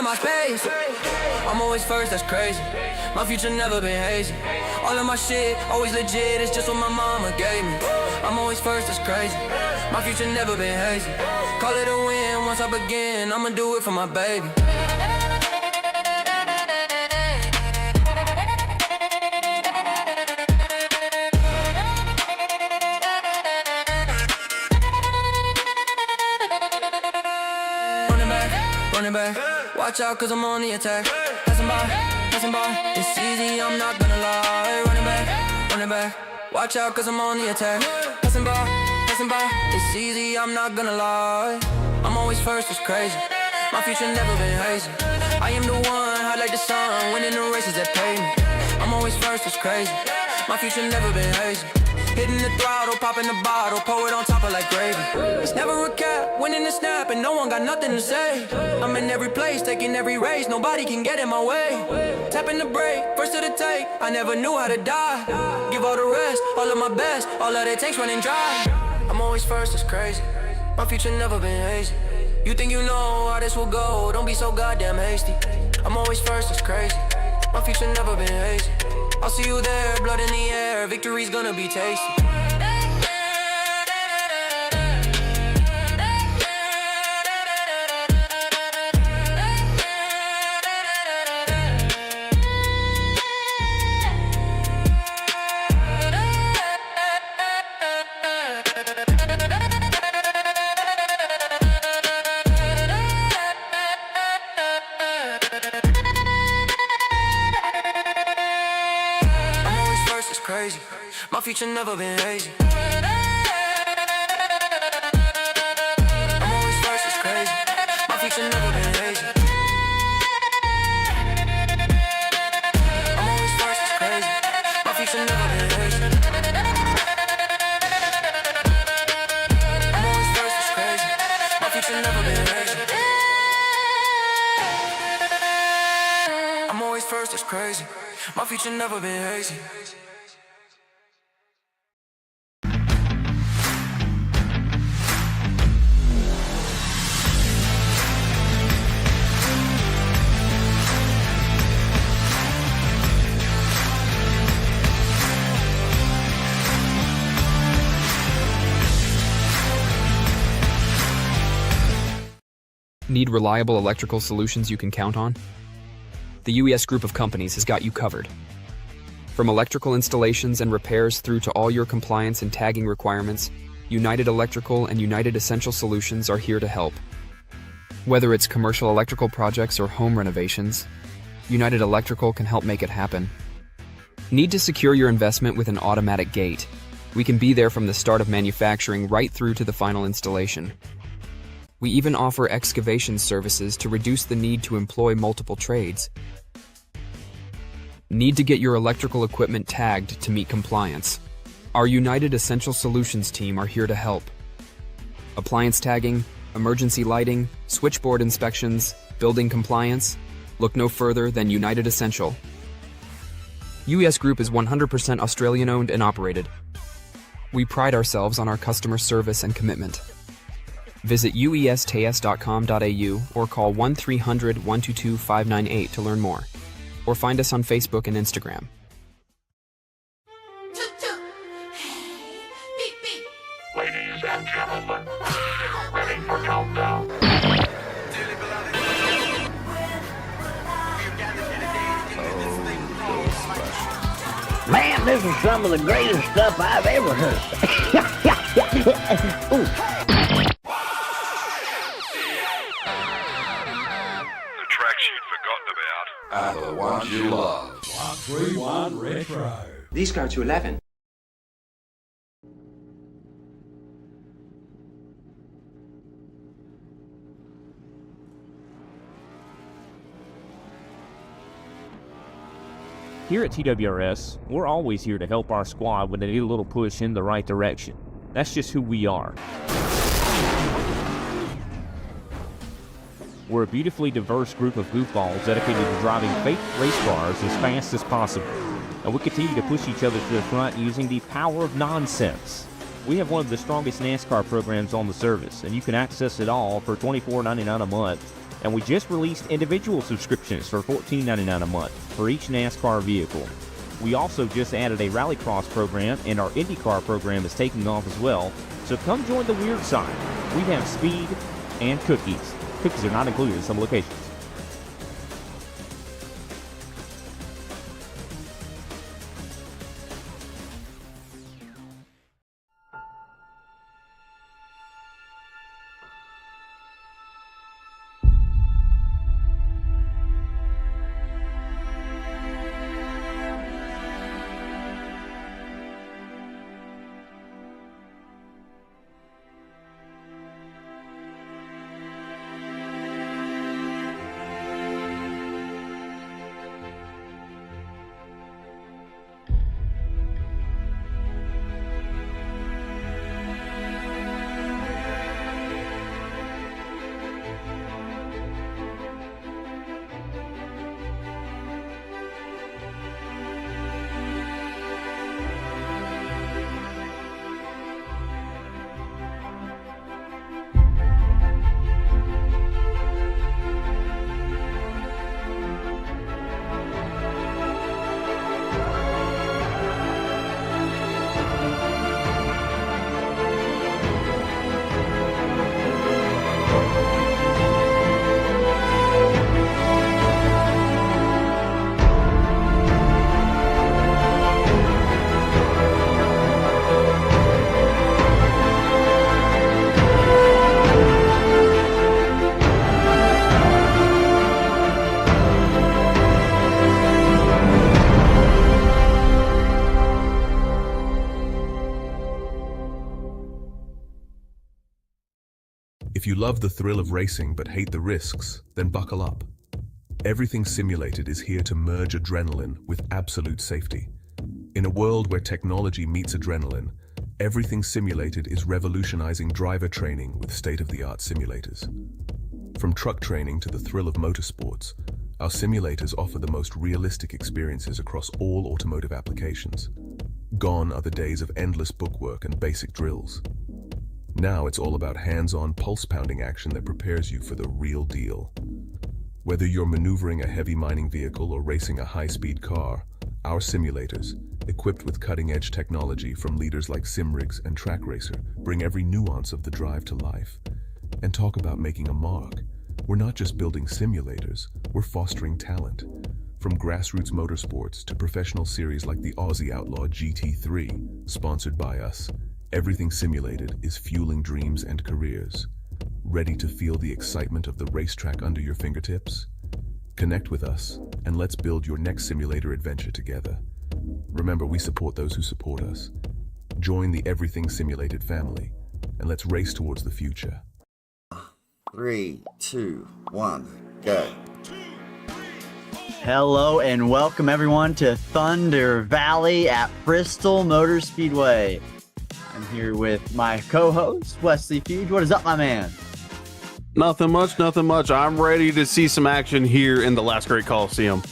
my space. I'm always first, that's crazy. My future never been hazy. All of my shit, always legit, it's just what my mama gave me. I'm always first, that's crazy. My future never been hazy. Call it a win, once I begin, I'ma do it for my baby. Running back, watch out cause I'm on the attack. Passing by, it's easy, I'm not gonna lie. Running back, watch out cause I'm on the attack. Passing by, it's easy, I'm not gonna lie. I'm always first, it's crazy. My future never been hazy. I am the one, hot like the sun, winning the races that pay me. I'm always first, it's crazy. My future never been hazy. Hitting the throttle, popping the bottle, pour it on top of like gravy. It's never a cap, winning the snap, and no one got nothing to say. I'm in every place, taking every race, nobody can get in my way. Tapping the brake, first to the take, I never knew how to die. Give all the rest, all of my best, all of that takes running dry. I'm always first, it's crazy. My future never been hazy. You think you know how this will go, don't be so goddamn hasty. I'm always first, it's crazy. My future never been hazy. I'll see you there, blood in the air, victory's gonna be tasty. Crazy. My future never been hazy. I'm always first, it's crazy. My future never been hazy. I'm always first, it's crazy. My future never been hazy. I'm always first, it's crazy. My future never been hazy. I'm always first, it's crazy. My future never been hazy. Need reliable electrical solutions you can count on? The UES group of companies has got you covered. From electrical installations and repairs through to all your compliance and tagging requirements, United Electrical and United Essential Solutions are here to help. Whether it's commercial electrical projects or home renovations, United Electrical can help make it happen. Need to secure your investment with an automatic gate? We can be there from the start of manufacturing right through to the final installation. We even offer excavation services to reduce the need to employ multiple trades. Need to get your electrical equipment tagged to meet compliance? Our United Essential Solutions team are here to help. Appliance tagging, emergency lighting, switchboard inspections, building compliance? Look no further than United Essential. UES Group is 100% Australian owned and operated. We pride ourselves on our customer service and commitment. Visit uests.com.au or call 1-300-122-598 to learn more. Or find us on Facebook and Instagram. Ladies and gentlemen, ready for countdown. Man, this is some of the greatest stuff I've ever heard. Ooh. Are the ones you love. 131 Retro. These go to 11. Here at TWRS, we're always here to help our squad when they need a little push in the right direction. That's just who we are. We're a beautifully diverse group of goofballs dedicated to driving fake race cars as fast as possible. And we continue to push each other to the front using the power of nonsense. We have one of the strongest NASCAR programs on the service, and you can access it all for $24.99 a month. And we just released individual subscriptions for $14.99 a month for each NASCAR vehicle. We also just added a Rallycross program, and our IndyCar program is taking off as well. So come join the weird side. We have speed and cookies. Cookies are not included in some locations. If you love the thrill of racing but hate the risks, then buckle up. Everything Simulated is here to merge adrenaline with absolute safety. In a world where technology meets adrenaline, Everything Simulated is revolutionizing driver training with state-of-the-art simulators. From truck training to the thrill of motorsports, our simulators offer the most realistic experiences across all automotive applications. Gone are the days of endless bookwork and basic drills. Now it's all about hands-on, pulse-pounding action that prepares you for the real deal. Whether you're maneuvering a heavy mining vehicle or racing a high-speed car, our simulators, equipped with cutting-edge technology from leaders like Simrigs and Track Racer, bring every nuance of the drive to life. And talk about making a mark. We're not just building simulators, we're fostering talent. From grassroots motorsports to professional series like the Aussie Outlaw GT3, sponsored by us, Everything Simulated is fueling dreams and careers. Ready to feel the excitement of the racetrack under your fingertips? Connect with us, and let's build your next simulator adventure together. Remember, we support those who support us. Join the Everything Simulated family, and let's race towards the future. 3, 2, 1, go. Hello and welcome everyone to Thunder Valley at Bristol Motor Speedway. I'm here with my co-host, Wesley Fuge. What is up, my man? Nothing much. I'm ready to see some action here in the last great Coliseum.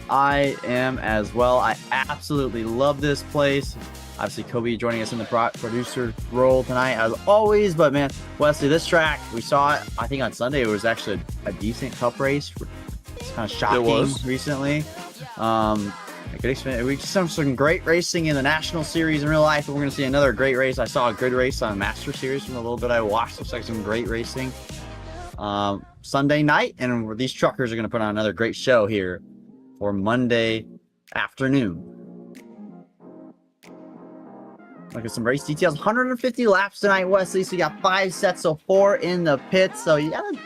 I am as well. I absolutely love this place. Obviously, Kobe joining us in the producer role tonight, as always. But man, Wesley, this track, we saw it, I think on Sunday, it was actually a decent cup race. It's kind of shocking recently. We saw some great racing in the National Series in real life, and we're going to see another great race. I saw a good race on Master Series from a little bit I watched. Looks like some great racing Sunday night, and these truckers are going to put on another great show here for Monday afternoon. Look at some race details. 150 laps tonight, Wesley. So you got 5 sets of 4 in the pits. So you got a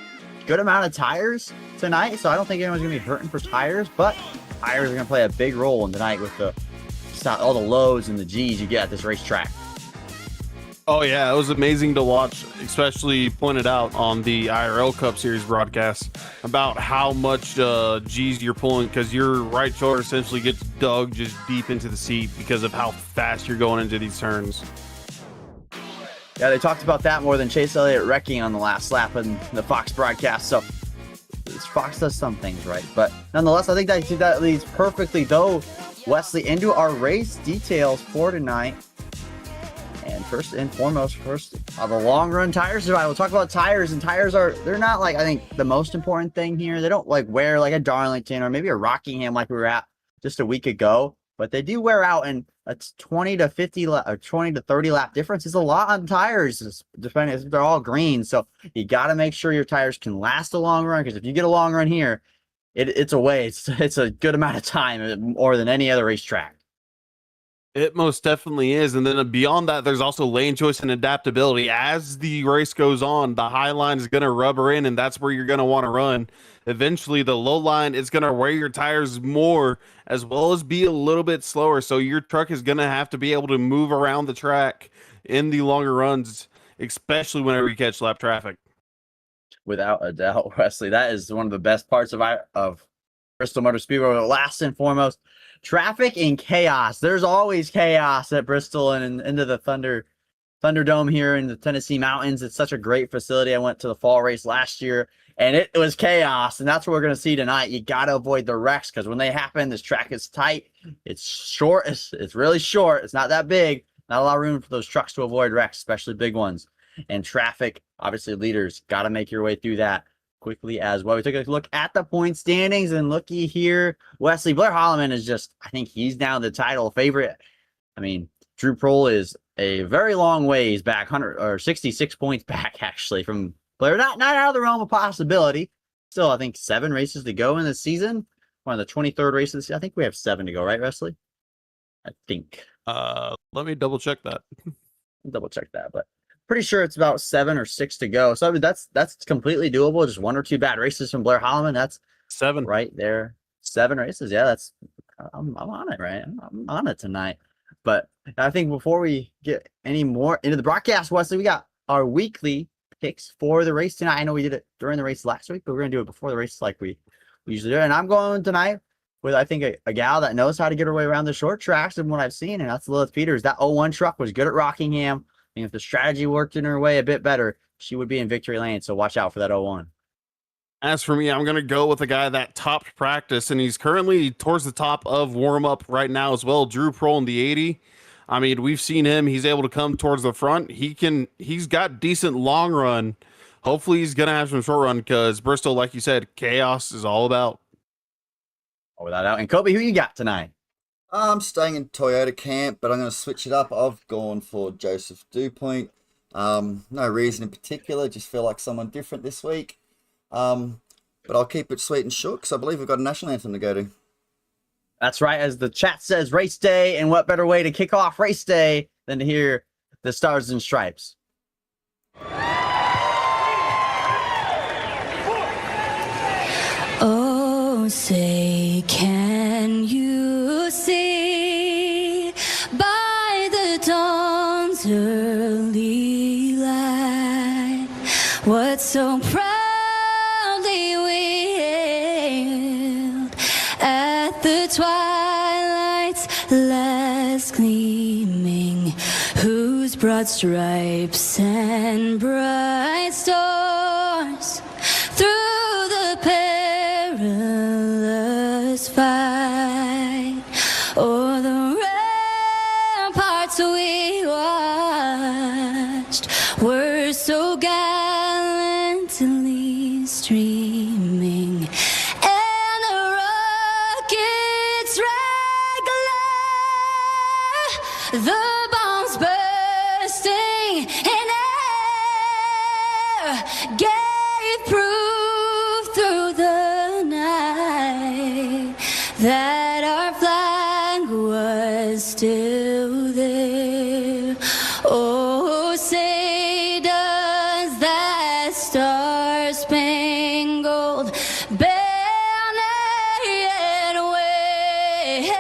good amount of tires tonight. So I don't think anyone's going to be hurting for tires, but tires are going to play a big role in tonight with all the lows and the G's you get at this racetrack. Oh yeah, it was amazing to watch, especially pointed out on the IRL Cup Series broadcast about how much G's you're pulling, because your right shoulder essentially gets dug just deep into the seat because of how fast you're going into these turns. Yeah, they talked about that more than Chase Elliott wrecking on the last lap in the Fox broadcast. So Fox does some things right, but nonetheless, I think that leads perfectly, though, Wesley, into our race details for tonight. And first and foremost, the long run tire survival. We'll talk about tires, and they're not like, I think, the most important thing here. They don't like wear like a Darlington or maybe a Rockingham like we were at just a week ago, but they do wear out, and that's 20 to 50 or 20 to 30 lap difference is a lot on tires, depending if they're all green. So you got to make sure your tires can last a long run, because if you get a long run here, it's a waste. It's a good amount of time, more than any other racetrack. It most definitely is. And then beyond that, there's also lane choice and adaptability. As the race goes on, the high line is going to rubber in, and that's where you're going to want to run. Eventually, the low line is going to wear your tires more, as well as be a little bit slower. So your truck is going to have to be able to move around the track in the longer runs, especially whenever you catch lap traffic. Without a doubt, Wesley, that is one of the best parts of Bristol Motor Speedway. Last and foremost, traffic and chaos. There's always chaos at Bristol and into the Thunderdome here in the Tennessee mountains. It's such a great facility. I went to the fall race last year, and it was chaos, and that's what we're going to see tonight. You got to avoid the wrecks, because when they happen, this track is tight. It's short. It's really short. It's not that big. Not a lot of room for those trucks to avoid wrecks, especially big ones. And traffic, obviously, leaders, got to make your way through that quickly as well. We took a look at the point standings, and looky here, Wesley, Blair Holloman is just, I think he's now the title favorite. I mean, Drew Prohl is a very long ways back, 100 or 66 points back, actually, from Blair. Not out of the realm of possibility. Still, I think 7 races to go in the season. One of the 23rd races. I think we have 7 to go, right, Wesley? I think. Let me double check that. But pretty sure it's about 7 or 6 to go. So I mean, that's completely doable. Just 1 or 2 bad races from Blair Holloman. That's 7 right there. 7 races. Yeah, I'm on it, right? I'm on it tonight. But I think before we get any more into the broadcast, Wesley, we got our weekly picks for the race tonight. I know we did it during the race last week, but we're gonna do it before the race like we usually do. And I'm going tonight with, I think, a gal that knows how to get her way around the short tracks and what I've seen, and that's Lilith Peters. That 01 truck was good at Rockingham. And if the strategy worked in her way a bit better, she would be in victory lane. So watch out for that 01. As for me, I'm going to go with a guy that topped practice, and he's currently towards the top of warm-up right now as well, Drew Prohl in the 80. I mean, we've seen him. He's able to come towards the front. He's got decent long run. Hopefully he's going to have some short run, because Bristol, like you said, chaos is all about. Oh, without doubt. And Kobe, who you got tonight? I'm staying in Toyota camp, but I'm going to switch it up. I've gone for Joseph Dupoint. No reason in particular, just feel like someone different this week. But I'll keep it sweet and short, because I believe we've got a national anthem to go to. That's right. As the chat says, race day, and what better way to kick off race day than to hear the Stars and Stripes. Oh, say, can you see by the dawn's early light what so proudly we hailed at the twilight's last gleaming, whose broad stripes and bright stars through the perilous fight o'er the ramparts we watched were so gallantly streaming, and the rockets regular, the bombs bursting in air gave proof through the night that our flag was still there. Oh, say does that star-spangled banner yet wave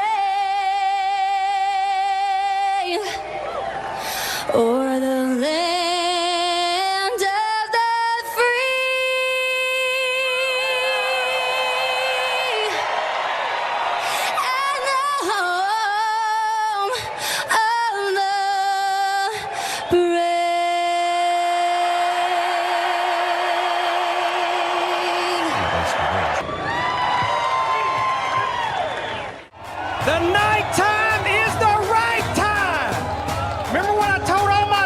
o'er the land of the free and the home of the The nighttime is the right time. Remember what I told all my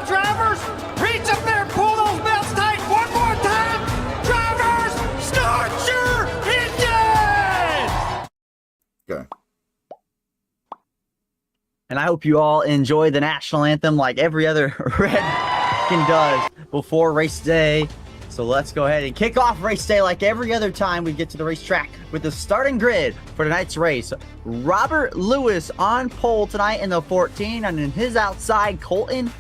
And I hope you all enjoy the national anthem like every other Red does before race day. So let's go ahead and kick off race day like every other time we get to the racetrack with the starting grid for tonight's race. Robert Lewis on pole tonight in the 14, and in his outside, Colton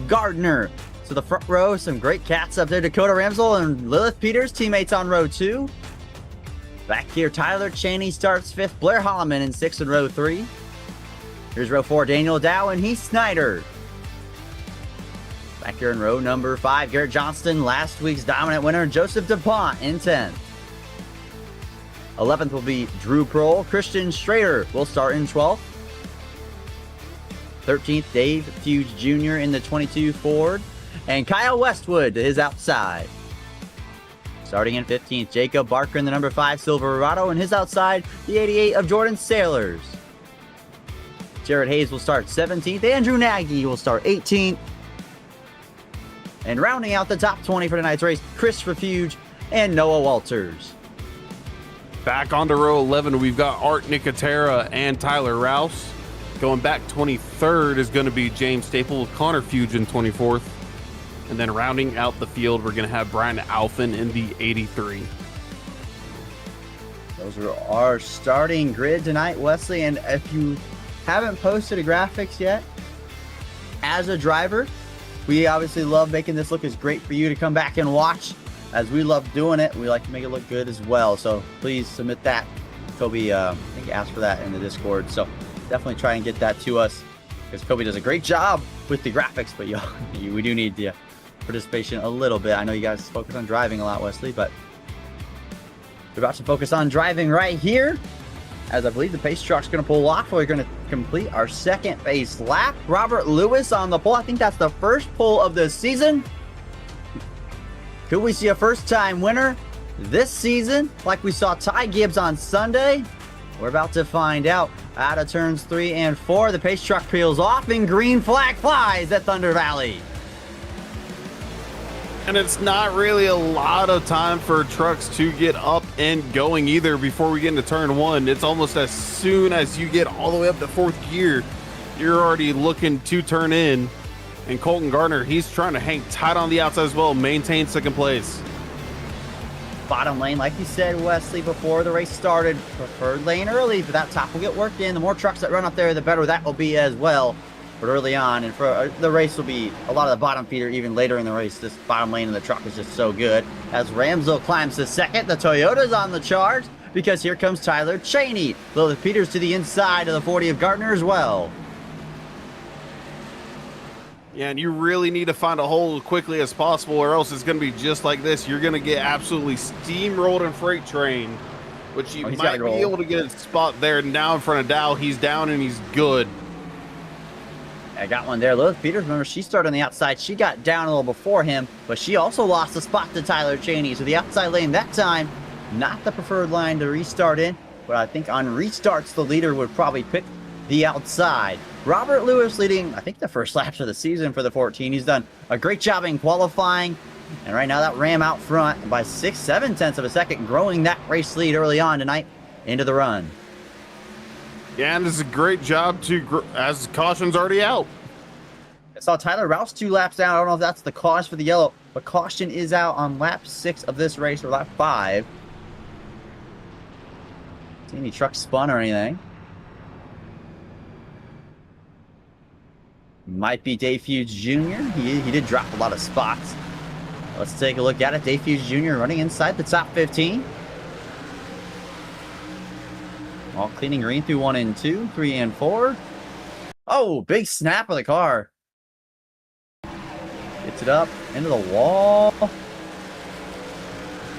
Gardner. So the front row, some great cats up there. Dakota Ramsell and Lilith Peters, teammates on row 2. Back here, Tyler Chaney starts 5th. Blair Holloman in 6th in row 3. Here's row 4, Daniel Dow and Heath Snyder. Back here in row number 5, Garrett Johnston, last week's dominant winner, Joseph DuPont in 10th. 11th will be Drew Prohl. Christian Schrader will start in 12th. 13th, Dave Fuge Jr. in the 22 Ford. And Kyle Westwood to his outside. Starting in 15th, Jacob Barker in the number 5 Silverado, and his outside, the 88 of Jordan Sailors. Jared Hayes will start 17th. Andrew Nagy will start 18th. And rounding out the top 20 for tonight's race, Christopher Fuge and Noah Walters. Back onto row 11, we've got Art Nicotera and Tyler Rouse. Going back 23rd is going to be James Staple with Connor Fuge in 24th. And then rounding out the field, we're going to have Brian Alphin in the 83. Those are our starting grid tonight, Wesley. And if you haven't posted a graphics yet, as a driver, we obviously love making this look as great for you to come back and watch. As we love doing it, we like to make it look good as well. So please submit that. Kobe, I think, asked for that in the Discord. So definitely try and get that to us, because Kobe does a great job with the graphics. But we do need the participation a little bit. I know you guys focus on driving a lot, Wesley, but we're about to focus on driving right here, as I believe the pace truck's going to pull off. We're going to complete our second base lap. Robert Lewis on the pole. I think that's the first pole of the season. Could we see a first-time winner this season, like we saw Ty Gibbs on Sunday? We're about to find out. Out of turns 3 and 4, the pace truck peels off, and green flag flies at Thunder Valley. And it's not really a lot of time for trucks to get up and going either before we get into turn 1. It's almost as soon as you get all the way up to 4th gear, you're already looking to turn in. And Colton Gardner, he's trying to hang tight on the outside as well, maintain second place. Bottom lane, like you said, Wesley, before the race started, preferred lane early, but that top will get worked in. The more trucks that run up there, the better that will be as well. But early on, and for the race will be a lot of the bottom feeder even later in the race. This bottom lane of the truck is just so good. As Ramsell climbs to second, the Toyota's on the charge, because here comes Tyler Chaney. Lilith Peters to the inside of the 40 of Gardner as well. Yeah, and you really need to find a hole as quickly as possible, or else it's going to be just like this. You're going to get absolutely steamrolled in freight train, which you might be able to get a spot there. Now in front of Dow, he's down and he's good. I got one there. Lilith Peters, remember, she started on the outside. She got down a little before him, but she also lost a spot to Tyler Chaney. So the outside lane that time, not the preferred line to restart in, but I think on restarts, the leader would probably pick the outside. Robert Lewis leading, I think, the first laps of the season for the 14. He's done a great job in qualifying. And right now that Ram out front by 6-7 tenths of a second, growing that race lead early on tonight into the run. Yeah, and it's a great job as caution's already out. I saw Tyler Rouse 2 laps down. I don't know if that's the cause for the yellow, but caution is out on lap 6 of this race, or lap 5. See any truck spun or anything? Might be Dave Fuge Jr. He did drop a lot of spots. Let's take a look at it. Dave Fuge Jr. running inside the top 15. All cleaning green through 1 and 2, 3 and 4. Oh, big snap of the car. Gets it up into the wall.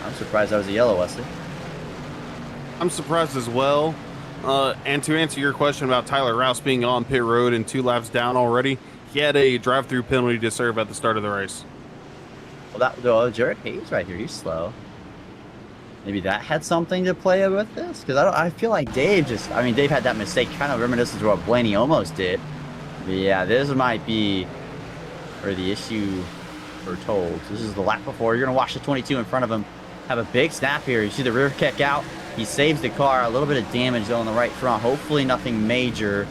I'm surprised that was a yellow, Wesley. I'm surprised as well. And to answer your question about Tyler Rouse being on pit road and 2 laps down already, he had a drive-through penalty to serve at the start of the race. Well, Jared Hayes right here, he's slow. Maybe that had something to play with this? Because I feel like Dave Dave had that mistake kind of reminiscent to what Blaney almost did. But yeah, this might be where the issue foretold. This is the lap before. You're going to watch the 22 in front of him have a big snap here. You see the rear kick out. He saves the car. A little bit of damage, though, on the right front. Hopefully nothing major.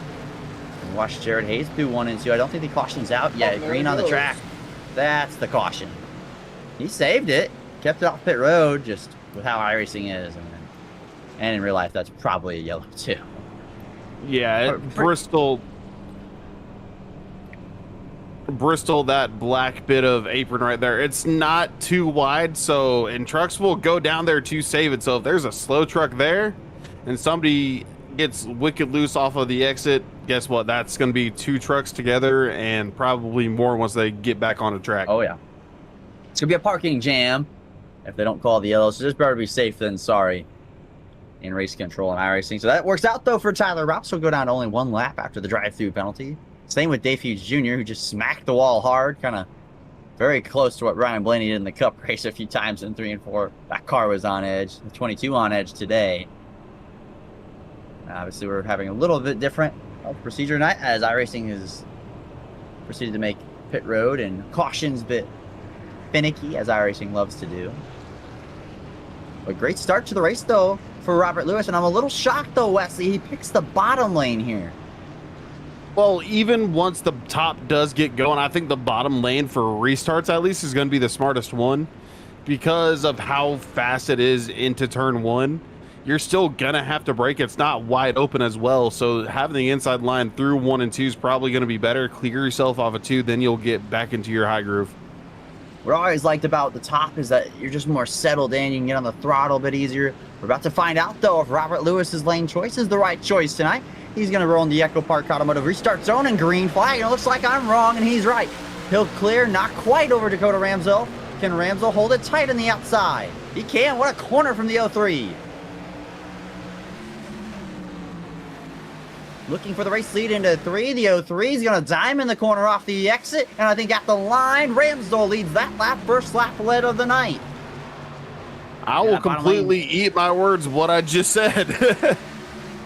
Watch Jared Hayes do 1 and 2. I don't think the caution's out yet. Green on the track. That's the caution. He saved it. Kept it off pit road, just with how iRacing is. And in real life, that's probably a yellow too. Yeah, Bristol, that black bit of apron right there, it's not too wide, so, and trucks will go down there to save it. So if there's a slow truck there and somebody gets wicked loose off of the exit, guess what? That's going to be 2 trucks together and probably more once they get back on the track. Oh, yeah. It's going to be a parking jam if they don't call the yellow, so just better be safe than sorry in race control and iRacing. So that works out, though, for Tyler Rops. Will go down to only 1 lap after the drive-through penalty. Same with Dave Fuge Jr., who just smacked the wall hard, kind of very close to what Ryan Blaney did in the Cup race a few times in 3 and 4. That car was on edge, the 22 on edge today. Obviously, we're having a little bit different procedure tonight as iRacing has proceeded to make pit road and cautions a bit finicky, as iRacing loves to do. A great start to the race, though, for Robert Lewis, and I'm a little shocked, though, Wesley. He picks the bottom lane here. Well, even once the top does get going, I think the bottom lane for restarts, at least, is going to be the smartest one because of how fast it is into turn 1. You're still gonna have to brake. It's not wide open as well, so having the inside line through 1 and 2 is probably gonna be better. Clear yourself off of 2, then you'll get back into your high groove. What I always liked about the top is that you're just more settled in. You can get on the throttle a bit easier. We're about to find out, though, if Robert Lewis's lane choice is the right choice tonight. He's gonna roll in the Echo Park Automotive restart zone and green flag. And it looks like I'm wrong, and he's right. He'll clear, not quite over Dakota Ramsell. Can Ramsell hold it tight on the outside? He can. What a corner from the 03. Looking for the race lead into 3. The 03 is going to dime in the corner off the exit. And I think at the line, Ramsdell leads that lap, first lap lead of the night. I will completely eat my words what I just said.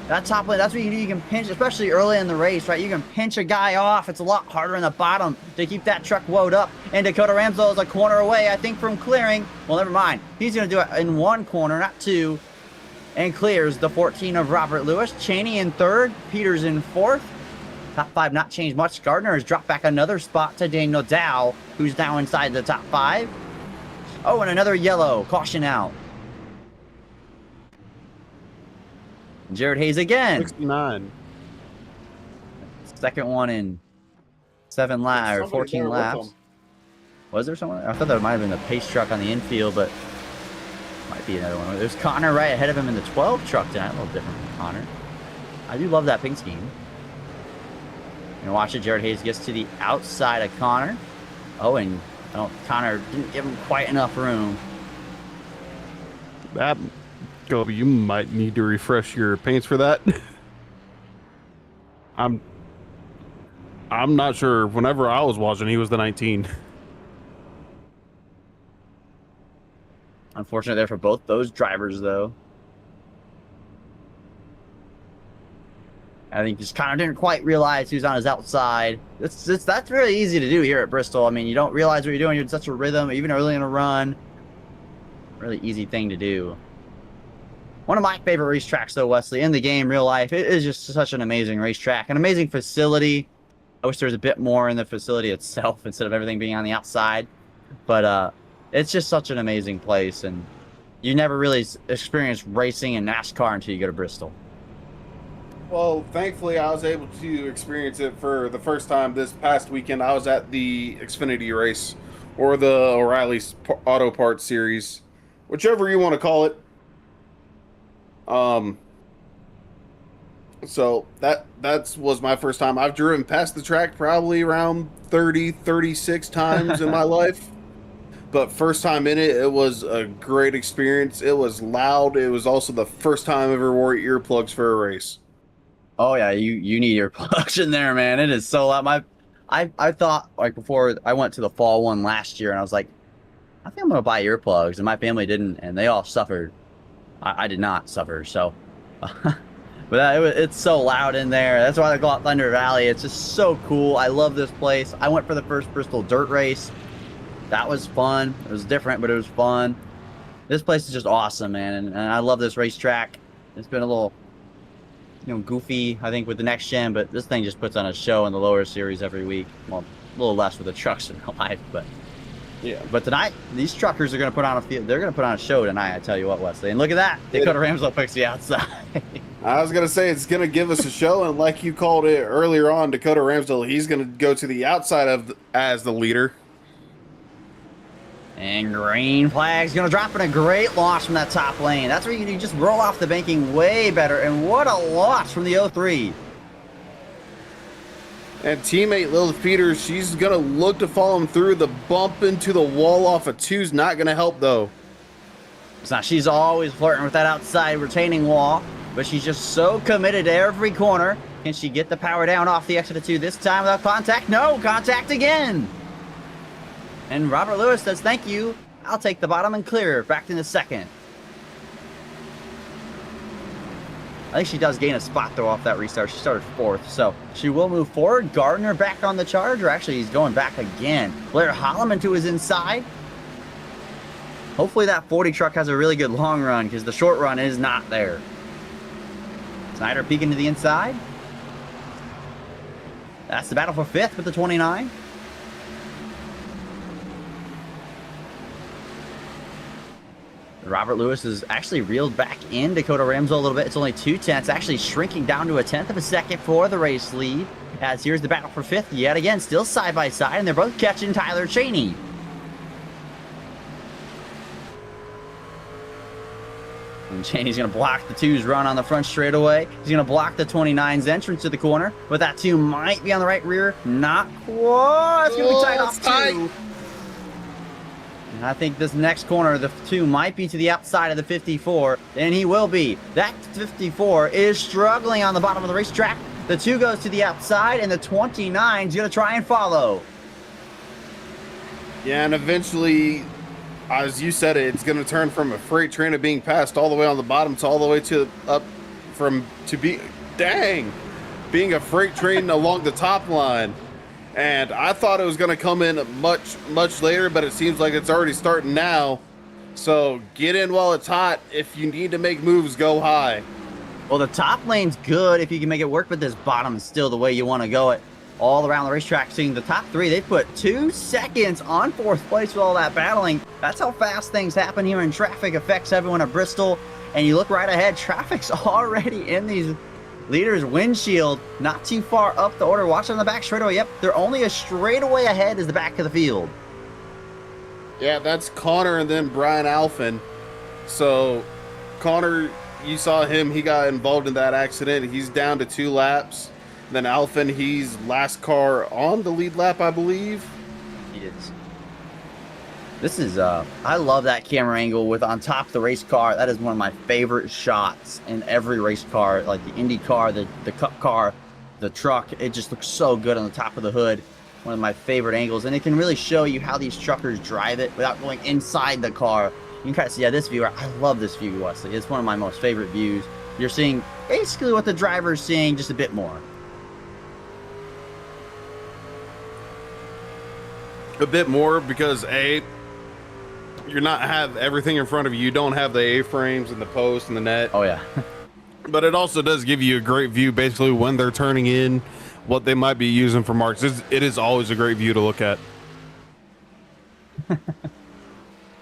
That top lane, that's what you can pinch, especially early in the race, right? You can pinch a guy off. It's a lot harder in the bottom to keep that truck woed up. And Dakota Ramsdell is a corner away, I think, from clearing. Well, never mind. He's going to do it in 1 corner, not 2. And clears the 14 of Robert Lewis. Cheney in 3rd. Peters in 4th. Top 5 not changed much. Gardner has dropped back another spot to Daniel Dow, who's now inside the top 5. Oh, and another yellow. Caution out. Jared Hayes again. 69. Second one in 7 laps, or 14 laps. Was there someone? I thought that might have been the pace truck on the infield, but might be another one. There's Connor right ahead of him in the 12 truck tonight. A little different from Connor. I do love that pink scheme. And watch it. Jared Hayes gets to the outside of Connor. Oh, and Connor didn't give him quite enough room. Kobe, you might need to refresh your paints for that. I'm not sure. Whenever I was watching, he was the 19. Unfortunate there for both those drivers, though. I think just Connor didn't quite realize he was on his outside. That's really easy to do here at Bristol. I mean, you don't realize what you're doing. You're in such a rhythm, even early in a run. Really easy thing to do. One of my favorite racetracks, though, Wesley, in the game, real life. It is just such an amazing racetrack, an amazing facility. I wish there was a bit more in the facility itself instead of everything being on the outside. But it's just such an amazing place, and you never really experience racing in NASCAR until you go to Bristol. Well, thankfully, I was able to experience it for the first time this past weekend. I was at the Xfinity race, or the O'Reilly's Auto Parts Series, whichever you want to call it. So that was my first time. I've driven past the track probably around 36 times in my life. But first time in it, it was a great experience. It was loud. It was also the first time I ever wore earplugs for a race. Oh yeah, you need earplugs in there, man. It is so loud. I thought, like, before I went to the fall one last year, and I was like, I think I'm gonna buy earplugs, and my family didn't, and they all suffered. I did not suffer, so. But it's so loud in there. That's why they call it Thunder Valley. It's just so cool. I love this place. I went for the first Bristol dirt race. That was fun. It was different, but it was fun. This place is just awesome, man. And I love this racetrack. It's been a little goofy, I think, with the next gen, but this thing just puts on a show in the lower series every week. Well, a little less with the trucks in real life, but yeah. But tonight, these truckers are going to put on a field. They're going to put on a show tonight. I tell you what, Wesley. And look at that, Dakota Ramsdell picks the outside. I was going to say it's going to give us a show, and like you called it earlier on, Dakota Ramsdell, he's going to go to the outside as the leader. And green flag's going to drop in a great loss from that top lane. That's where you just roll off the banking way better. And what a loss from the 03. And teammate Lilith Peters, she's going to look to follow him through. The bump into the wall off of 2's not going to help, though. So she's always flirting with that outside retaining wall, but she's just so committed to every corner. Can she get the power down off the exit of 2 this time without contact? No, contact again. And Robert Lewis says, thank you. I'll take the bottom and clear. Back in the second. I think she does gain a spot, though, off that restart. She started 4th, so she will move forward. Gardner back on the charge, or actually he's going back again. Blair Holloman to his inside. Hopefully that 40 truck has a really good long run, because the short run is not there. Snyder peeking to the inside. That's the battle for 5th with the 29. Robert Lewis is actually reeled back in Dakota Ramsdell a little bit. It's only 2/10, actually shrinking down to 1/10 of a second for the race lead. As here's the battle for 5th yet again, still side by side, and they're both catching Tyler Cheney. And Cheney's going to block the 2's run on the front straightaway. He's going to block the 29's entrance to the corner, but that 2 might be on the right rear. Not quite. It's going to be tight off 2. And I think this next corner, the 2 might be to the outside of the 54, and he will be. That 54 is struggling on the bottom of the racetrack. The 2 goes to the outside, and the 29 is going to try and follow. Yeah, and eventually, as you said it's going to turn from a freight train of being passed all the way on the bottom to all the way to being a freight train along the top line. And I thought it was going to come in much later, but it seems like it's already starting now. So get in while it's hot. If you need to make moves, go high. Well, the top lane's good if you can make it work, but this bottom is still the way you want to go it. All around the racetrack, seeing the top 3, they put 2 seconds on 4th place with all that battling. That's how fast things happen here, and traffic affects everyone at Bristol. And you look right ahead, traffic's already in these leaders' windshield, not too far up the order. Watch on the back straightaway. Yep, they're only a straightaway ahead is the back of the field. Yeah, that's Connor and then Brian Alphin. So Connor, you saw him, he got involved in that accident. He's down to 2 laps. Then Alphin, he's last car on the lead lap, I believe. He is. This is, I love that camera angle with on top of the race car. That is one of my favorite shots in every race car, like the Indy car, the Cup car, the truck. It just looks so good on the top of the hood. One of my favorite angles. And it can really show you how these truckers drive it without going inside the car. You can kind of see, yeah, this view, I love this view, Wesley. It's one of my most favorite views. You're seeing basically what the driver's seeing, just a bit more. A bit more because, you're not have everything in front of you. You don't have the A-frames and the post and the net. Oh, yeah. But it also does give you a great view, basically, when they're turning in, what they might be using for marks. It is always a great view to look at.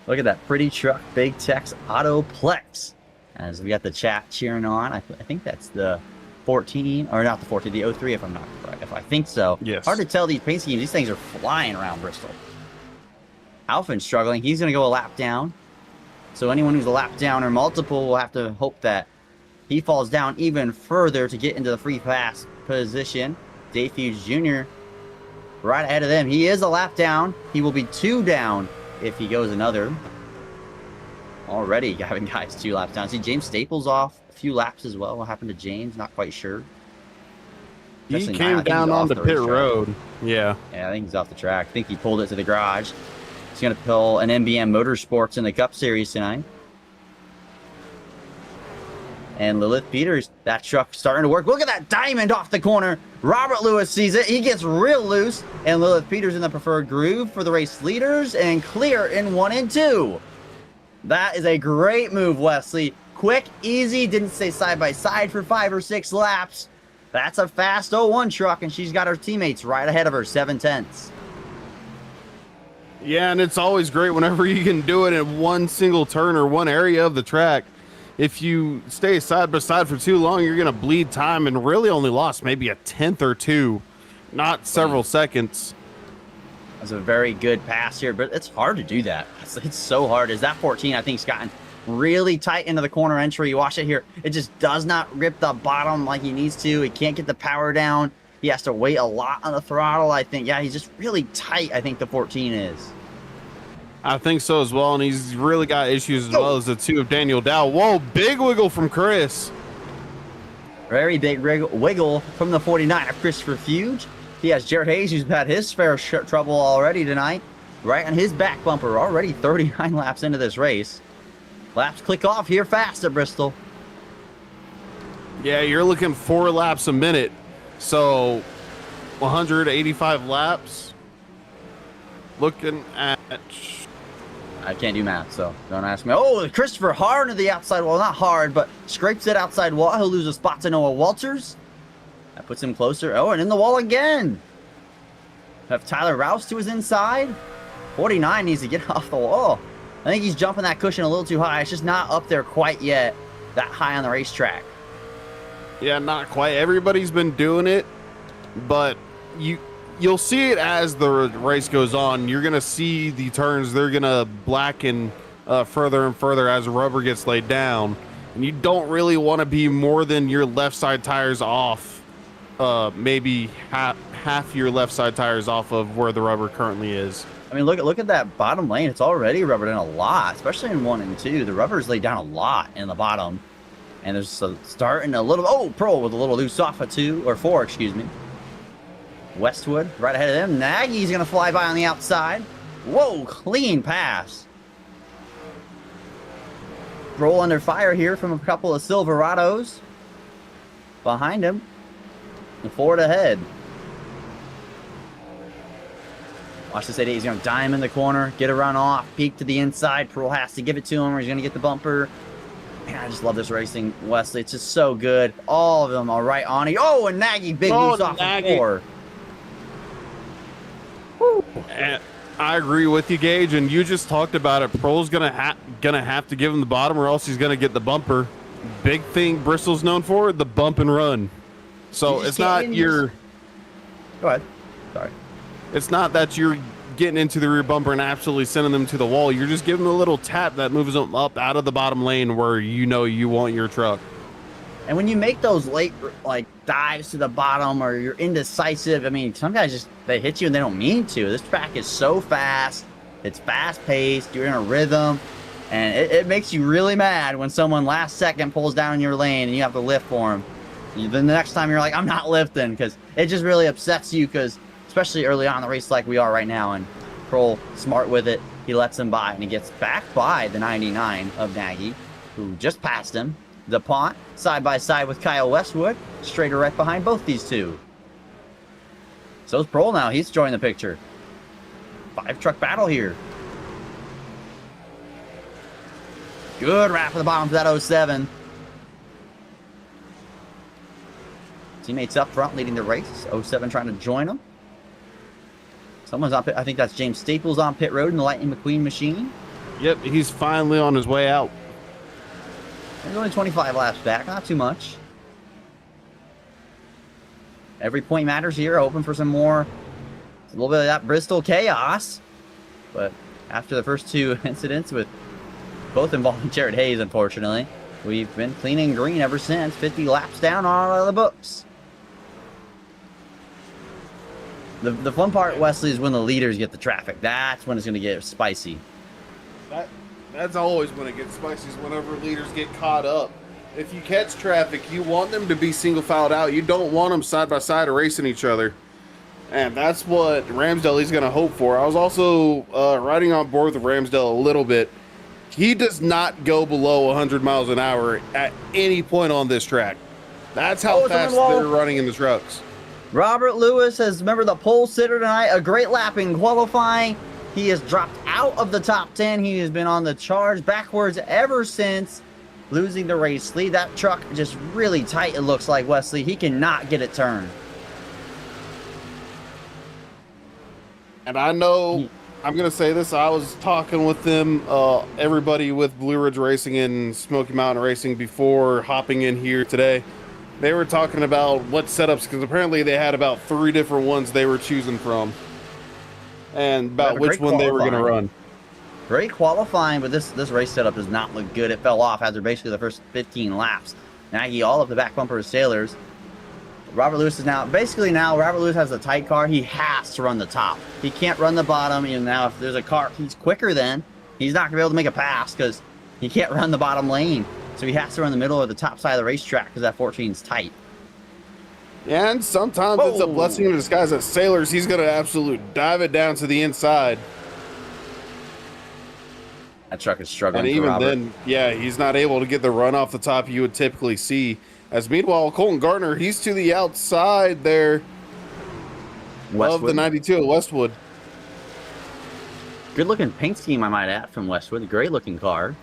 Look at that pretty truck, Big Tex Autoplex. As we got the chat cheering on. I think that's the 14, or not the 14, the 03, if I'm not correct. If I think so. Yes. Hard to tell these paint schemes. These things are flying around Bristol. Alphin's struggling. He's going to go a lap down. So anyone who's a lap down or multiple will have to hope that he falls down even further to get into the free pass position. Dave Fuge Jr. right ahead of them. He is a lap down. He will be 2 down if he goes another. Already having guys 2 laps down. See, James Staples off a few laps as well. What happened to James? Not quite sure. He came down on the pit road. Yeah. Yeah, I think he's off the track. I think he pulled it to the garage. He's going to pull an MBM Motorsports in the Cup Series tonight. And Lilith Peters, that truck starting to work. Look at that diamond off the corner. Robert Lewis sees it. He gets real loose. And Lilith Peters in the preferred groove for the race leaders and clear in 1 and 2. That is a great move, Wesley. quick, easy, didn't stay side by side for 5 or 6 laps. That's a fast 01 truck, and she's got her teammates right ahead of her, 7/10. Yeah, and it's always great whenever you can do it in one single turn or one area of the track. If you stay side by side for too long, you're going to bleed time and really only lost maybe a 10th or 2, not several seconds. That's a very good pass here, but it's hard to do that. It's so hard. As that 14, I think, has gotten really tight into the corner entry. You watch it here. It just does not rip the bottom like he needs to. He can't get the power down. He has to wait a lot on the throttle, I think. Yeah, he's just really tight, I think the 14 is. I think so as well, and he's really got issues as well as the 2 of Daniel Dow. Whoa, big wiggle from Chris. Very big wiggle from the 49 of Christopher Fuge. He has Jared Hayes, who's had his fair trouble already tonight. Right on his back bumper, already 39 laps into this race. Laps click off here fast at Bristol. Yeah, you're looking 4 laps a minute. So 185 laps. Looking at... I can't do math, so don't ask me. Oh, Christopher hard to the outside wall. Not hard, but scrapes it outside wall. He'll lose a spot to Noah Walters. That puts him closer. Oh, and in the wall again. Have Tyler Rouse to his inside. 49 needs to get off the wall. I think he's jumping that cushion a little too high. It's just not up there quite yet, that high on the racetrack. Yeah, not quite. Everybody's been doing it, but you'll see it as the race goes on. You're going to see the turns. They're going to blacken further and further as the rubber gets laid down. And you don't really want to be more than your left side tires off, maybe half your left side tires off of where the rubber currently is. I mean, look at that bottom lane. It's already rubbered in a lot, especially in 1 and 2. The rubber's laid down a lot in the bottom. And there's starting a little... Oh, Pearl with a little loose off at 2 or 4, excuse me. Westwood right ahead of them. Nagy's going to fly by on the outside. Whoa, clean pass. Roll under fire here from a couple of Silverados. Behind him. And Ford ahead. Watch this 88. He's going to dime in the corner. Get a run off. Peek to the inside. Pearl has to give it to him or he's going to get the bumper. Man, I just love this racing, Wesley. It's just so good. All of them are right on it. Oh, and Nagy, big loose off the 4. And I agree with you, Gage, and you just talked about it. Pro's gonna have to give him the bottom, or else he's gonna get the bumper. Big thing Bristol's known for, the bump and run. So it's not your. Go ahead. Sorry. It's not that you're getting into the rear bumper and absolutely sending them to the wall. You're just giving them a little tap that moves them up out of the bottom lane where you know you want your truck. And when you make those late, like, dives to the bottom or you're indecisive, I mean, some guys just, they hit you and they don't mean to. This track is so fast. It's fast-paced. You're in a rhythm. And it makes you really mad when someone last second pulls down your lane and you have to lift for them. Then the next time you're like, I'm not lifting, because it just really upsets you, because especially early on in the race like we are right now, and Kroll, smart with it, he lets him by, and he gets back by the 99 of Nagy, who just passed him. DuPont, side by side with Kyle Westwood, straighter right behind both these two. So's Prohl now, he's joined the picture. 5-truck battle here. Good wrap at the bottom for that 07. Teammates up front leading the race. 07 trying to join them. Someone's on pit. I think that's James Staples on pit road in the Lightning McQueen machine. Yep, he's finally on his way out. There's only 25 laps back, not too much. Every point matters here. Hoping for some more, a little bit of that Bristol chaos. But after the first two incidents with both involving Jared Hayes, unfortunately, we've been clean and green ever since. 50 laps down on the books. The fun part, Wesley, is when the leaders get the traffic. That's when it's going to get spicy. That's always when it gets spicy, is whenever leaders get caught up. If you catch traffic, you want them to be single filed out. You don't want them side by side racing each other. And that's what Ramsdale is going to hope for. I was also riding on board with Ramsdale a little bit. He does not go below 100 miles an hour at any point on this track. That's how fast they're running in the trucks. Robert Lewis has, remember, the pole sitter tonight, a great lap in qualifying. He has dropped out of the top 10. He has been on the charge backwards ever since. losing the race lead. That truck just really tight, it looks like, Wesley. He cannot get it turned. And I know, I'm going to say this, I was talking with them, everybody with Blue Ridge Racing and Smoky Mountain Racing before hopping in here today. They were talking about what setups, because apparently they had about 3 different ones they were choosing from. And about which one they were going to run. Great qualifying, but this race setup does not look good. It fell off after basically the first 15 laps. Nagy all up the back bumper of Sailors. Robert Lewis is now Robert Lewis has a tight car. He has to run the top. He can't run the bottom. And now if there's a car he's quicker than, he's not gonna be able to make a pass because he can't run the bottom lane. So he has to run the middle or the top side of the racetrack because that 14 is tight. Yeah, and sometimes it's a blessing in disguise at Sailors. He's gonna absolutely dive it down to the inside. That truck is struggling. And even Robert. then, yeah, he's not able to get the run off the top you would typically see. As meanwhile, Colton Gardner, he's to the outside there of the 92 at Westwood. Good looking paint scheme, I might add, from Westwood. A great looking car.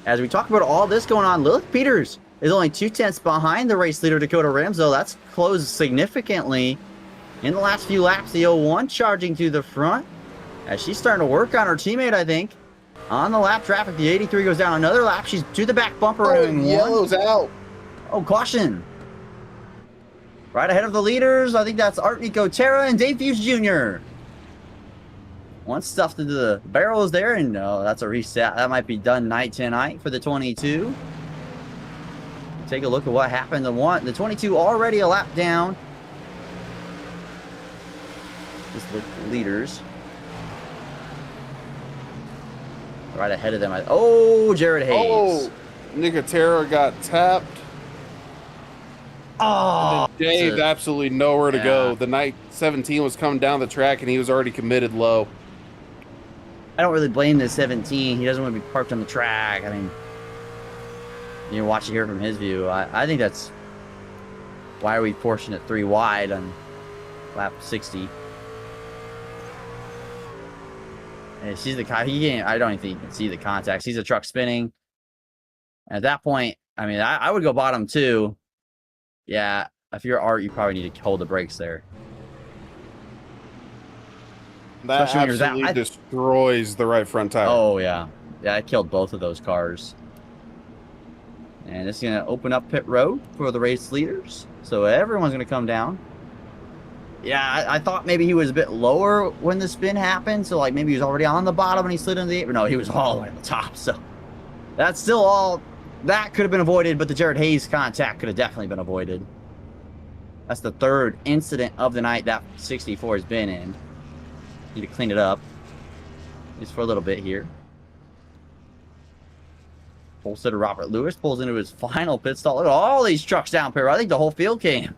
As we talk about all this going on, Lilith Peters is only 2/10 behind the race leader, Dakota Ramsdell. That's closed significantly in the last few laps. The 01 charging to the front as she's starting to work on her teammate, I think. On the lap traffic, the 83 goes down another lap. She's to the back bumper. Yellow's out. Oh, caution. Right ahead of the leaders, I think that's Art Nico Terra and Dave Fuge Jr. One stuffed into the barrels there, and no, that's a reset. That might be done night tonight for the 22. Take a look at what happened. The 22 already a lap down. Just look at the leaders. Right ahead of them. Oh, Jared Hayes. Oh, Nicotera got tapped. Oh, Dave's absolutely nowhere to go. The night 17 was coming down the track, and he was already committed low. I don't really blame the 17. He doesn't want to be parked on the track. I mean, you watch it here from his view. I think that's why are we forcing it 3 wide on lap 60. And sees the I don't even think he can see the contact. Sees the truck spinning. At that point, I mean, I would go bottom 2. Yeah, if you're Art, you probably need to hold the brakes there. That absolutely destroys the right front tire. Oh, yeah. Yeah, it killed both of those cars. And it's going to open up pit road for the race leaders. So everyone's going to come down. Yeah, I thought maybe he was a bit lower when the spin happened. So, like, maybe he was already on the bottom and he slid into the 8. But no, he was all the way on the top. So that's still all. That could have been avoided, but the Jared Hayes contact could have definitely been avoided. That's the 3rd incident of the night that 64 has been in. Need to clean it up. Just for a little bit here. Pole sitter Robert Lewis pulls into his final pit stop. Look at all these trucks down here. I think the whole field came.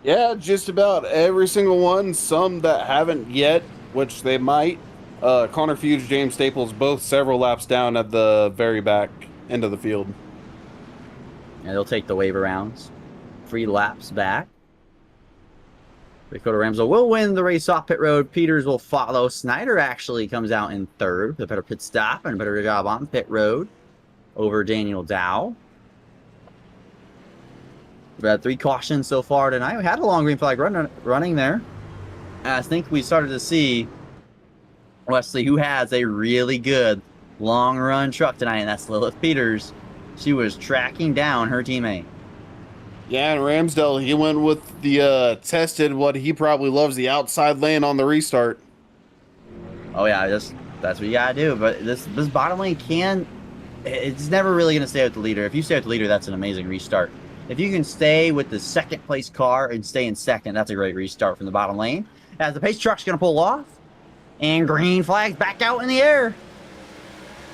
Yeah, just about every single one. Some that haven't yet, which they might. Connor Fuge, James Staples, both several laps down at the very back end of the field. And they'll take the waiver rounds. 3 laps back. Dakota Ramsdell will win the race off pit road. Peters will follow. Snyder actually comes out in 3rd. The better pit stop and a better job on pit road over Daniel Dow. We've had 3 cautions so far tonight. We had a long green flag running there. And I think we started to see Wesley, who has a really good long run truck tonight, and that's Lilith Peters. She was tracking down her teammate. Yeah, and Ramsdell, he went with the tested what he probably loves, the outside lane on the restart. Oh yeah, that's what you gotta do. But this bottom lane it's never really gonna stay with the leader. If you stay with the leader, that's an amazing restart. If you can stay with the 2nd place car and stay in 2nd, that's a great restart from the bottom lane. As the pace truck's gonna pull off, and green flags back out in the air.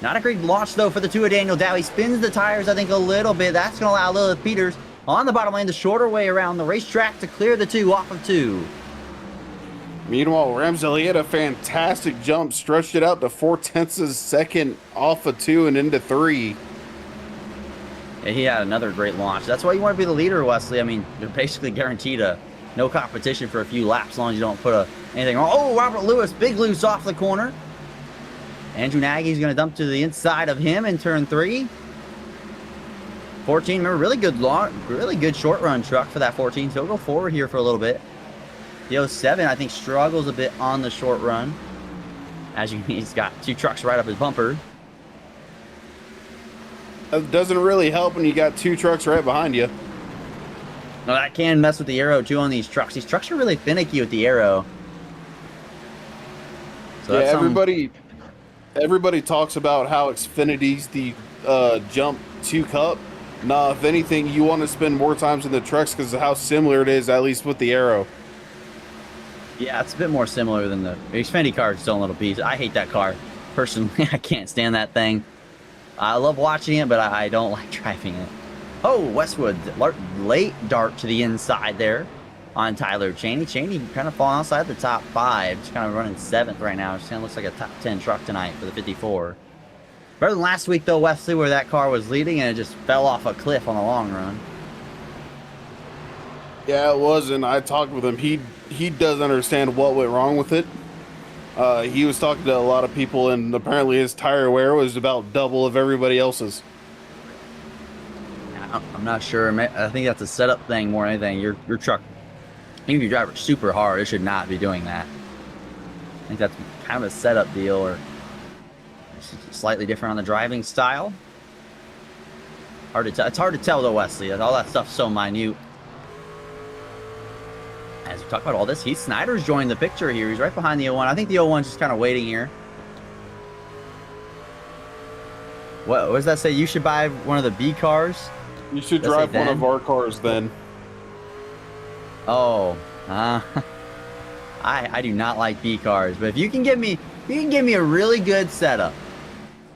Not a great launch, though, for the 2 of Daniel Dow. He spins the tires, I think, a little bit. That's going to allow Lilith Peters on the bottom lane, the shorter way around the racetrack to clear the 2 off of 2. Meanwhile, Ramsdell, he had a fantastic jump, stretched it out to 4/10 of a second off of 2 and into 3. And he had another great launch. That's why you want to be the leader, Wesley. I mean, you're basically guaranteed no competition for a few laps as long as you don't put anything wrong. Oh, Robert Lewis, big loose off the corner. Andrew Nagy's going to dump to the inside of him in turn 3. 14, remember, really good short run truck for that 14. So he'll go forward here for a little bit. The 07, I think, struggles a bit on the short run. As you can see, he's got 2 trucks right up his bumper. That doesn't really help when you got 2 trucks right behind you. No, that can mess with the aero too on these trucks. These trucks are really finicky with the aero. So yeah, that's everybody talks about how Xfinity's the jump to Cup. Nah, if anything, you want to spend more times in the trucks because of how similar it is, at least with the aero. Yeah, it's a bit more similar than the Xfinity car. It's still a little piece. I hate that car. Personally, I can't stand that thing. I love watching it, but I don't like driving it. Oh, Westwood, late dart to the inside there on Tyler Chaney. Chaney kind of falling outside the top 5. Just kind of running 7th right now. Just kind of looks like a top 10 truck tonight for the 54. Better than last week, though, Wesley, where that car was leading and it just fell off a cliff on the long run. Yeah, it was, and I talked with him. He does understand what went wrong with it. He was talking to a lot of people, and apparently his tire wear was about double of everybody else's. I'm not sure. I think that's a setup thing more than anything. Your truck, even if you drive it super hard, it should not be doing that. I think that's kind of a setup deal, or slightly different on the driving style. Hard to tell. It's hard to tell though, Wesley. All that stuff's so minute. As we talk about all this, Heath Snyder's joined the picture here. He's right behind the 01. I think the 01's just kind of waiting here. What does that say? You should buy one of the B cars? You should drive one of our cars then. Oh, I do not like B cars, but if you can give me a really good setup,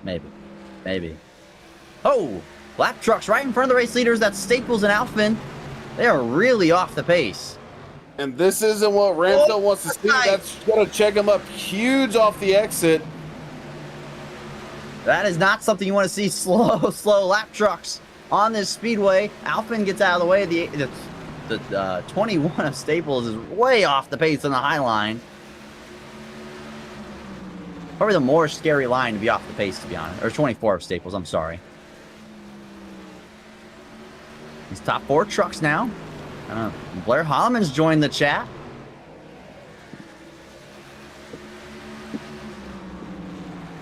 maybe. Oh, lap trucks right in front of the race leaders. That's Staples and Alfman. They are really off the pace. And this isn't what Ramsdale wants to see. That's going to check him up huge off the exit. That is not something you want to see. Slow lap trucks on this speedway. Alfman gets out of the way. The 21 of Staples is way off the pace on the high line. Probably the more scary line to be off the pace, to be honest. Or 24 of Staples, I'm sorry. These top 4 trucks now. Blair Holloman's joined the chat.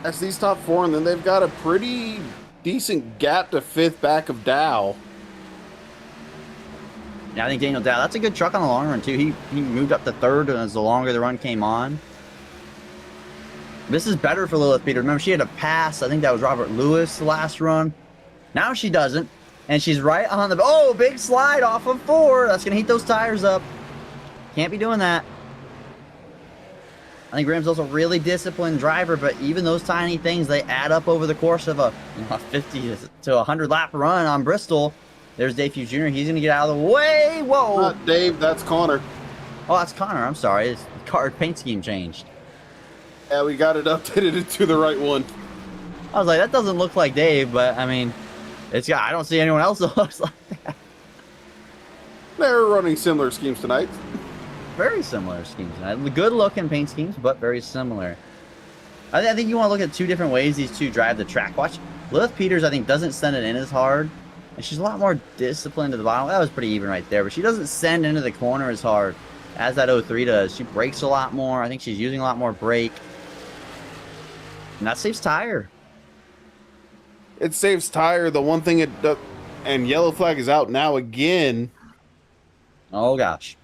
That's these top 4, and then they've got a pretty decent gap to 5th back of Dow. Yeah, I think Daniel Dow, that's a good truck on the long run, too. He moved up to 3rd as the longer the run came on. This is better for Lilith Peter. Remember, she had a pass. I think that was Robert Lewis the last run. Now she doesn't. And she's right on the... Oh, big slide off of 4. That's going to heat those tires up. Can't be doing that. I think Ramsdale's a really disciplined driver, but even those tiny things, they add up over the course of a 50 to 100 lap run on Bristol. There's Dave Fuge Jr. He's going to get out of the way. Whoa. Not Dave, that's Connor. Oh, that's Connor. I'm sorry. His card paint scheme changed. Yeah, we got it updated to the right one. I was like, that doesn't look like Dave, but I mean, I don't see anyone else that looks like that. They're running similar schemes tonight. Very similar schemes tonight. Good looking paint schemes, but very similar. I think you want to look at 2 different ways these two drive the track. Watch, Lilith Peters, I think, doesn't send it in as hard. And she's a lot more disciplined to the bottom. That was pretty even right there, but she doesn't send into the corner as hard as that 03 does. She brakes a lot more. I think she's using a lot more brake. And that saves tire. It saves tire. The one thing it does, and yellow flag is out now again. Oh, gosh.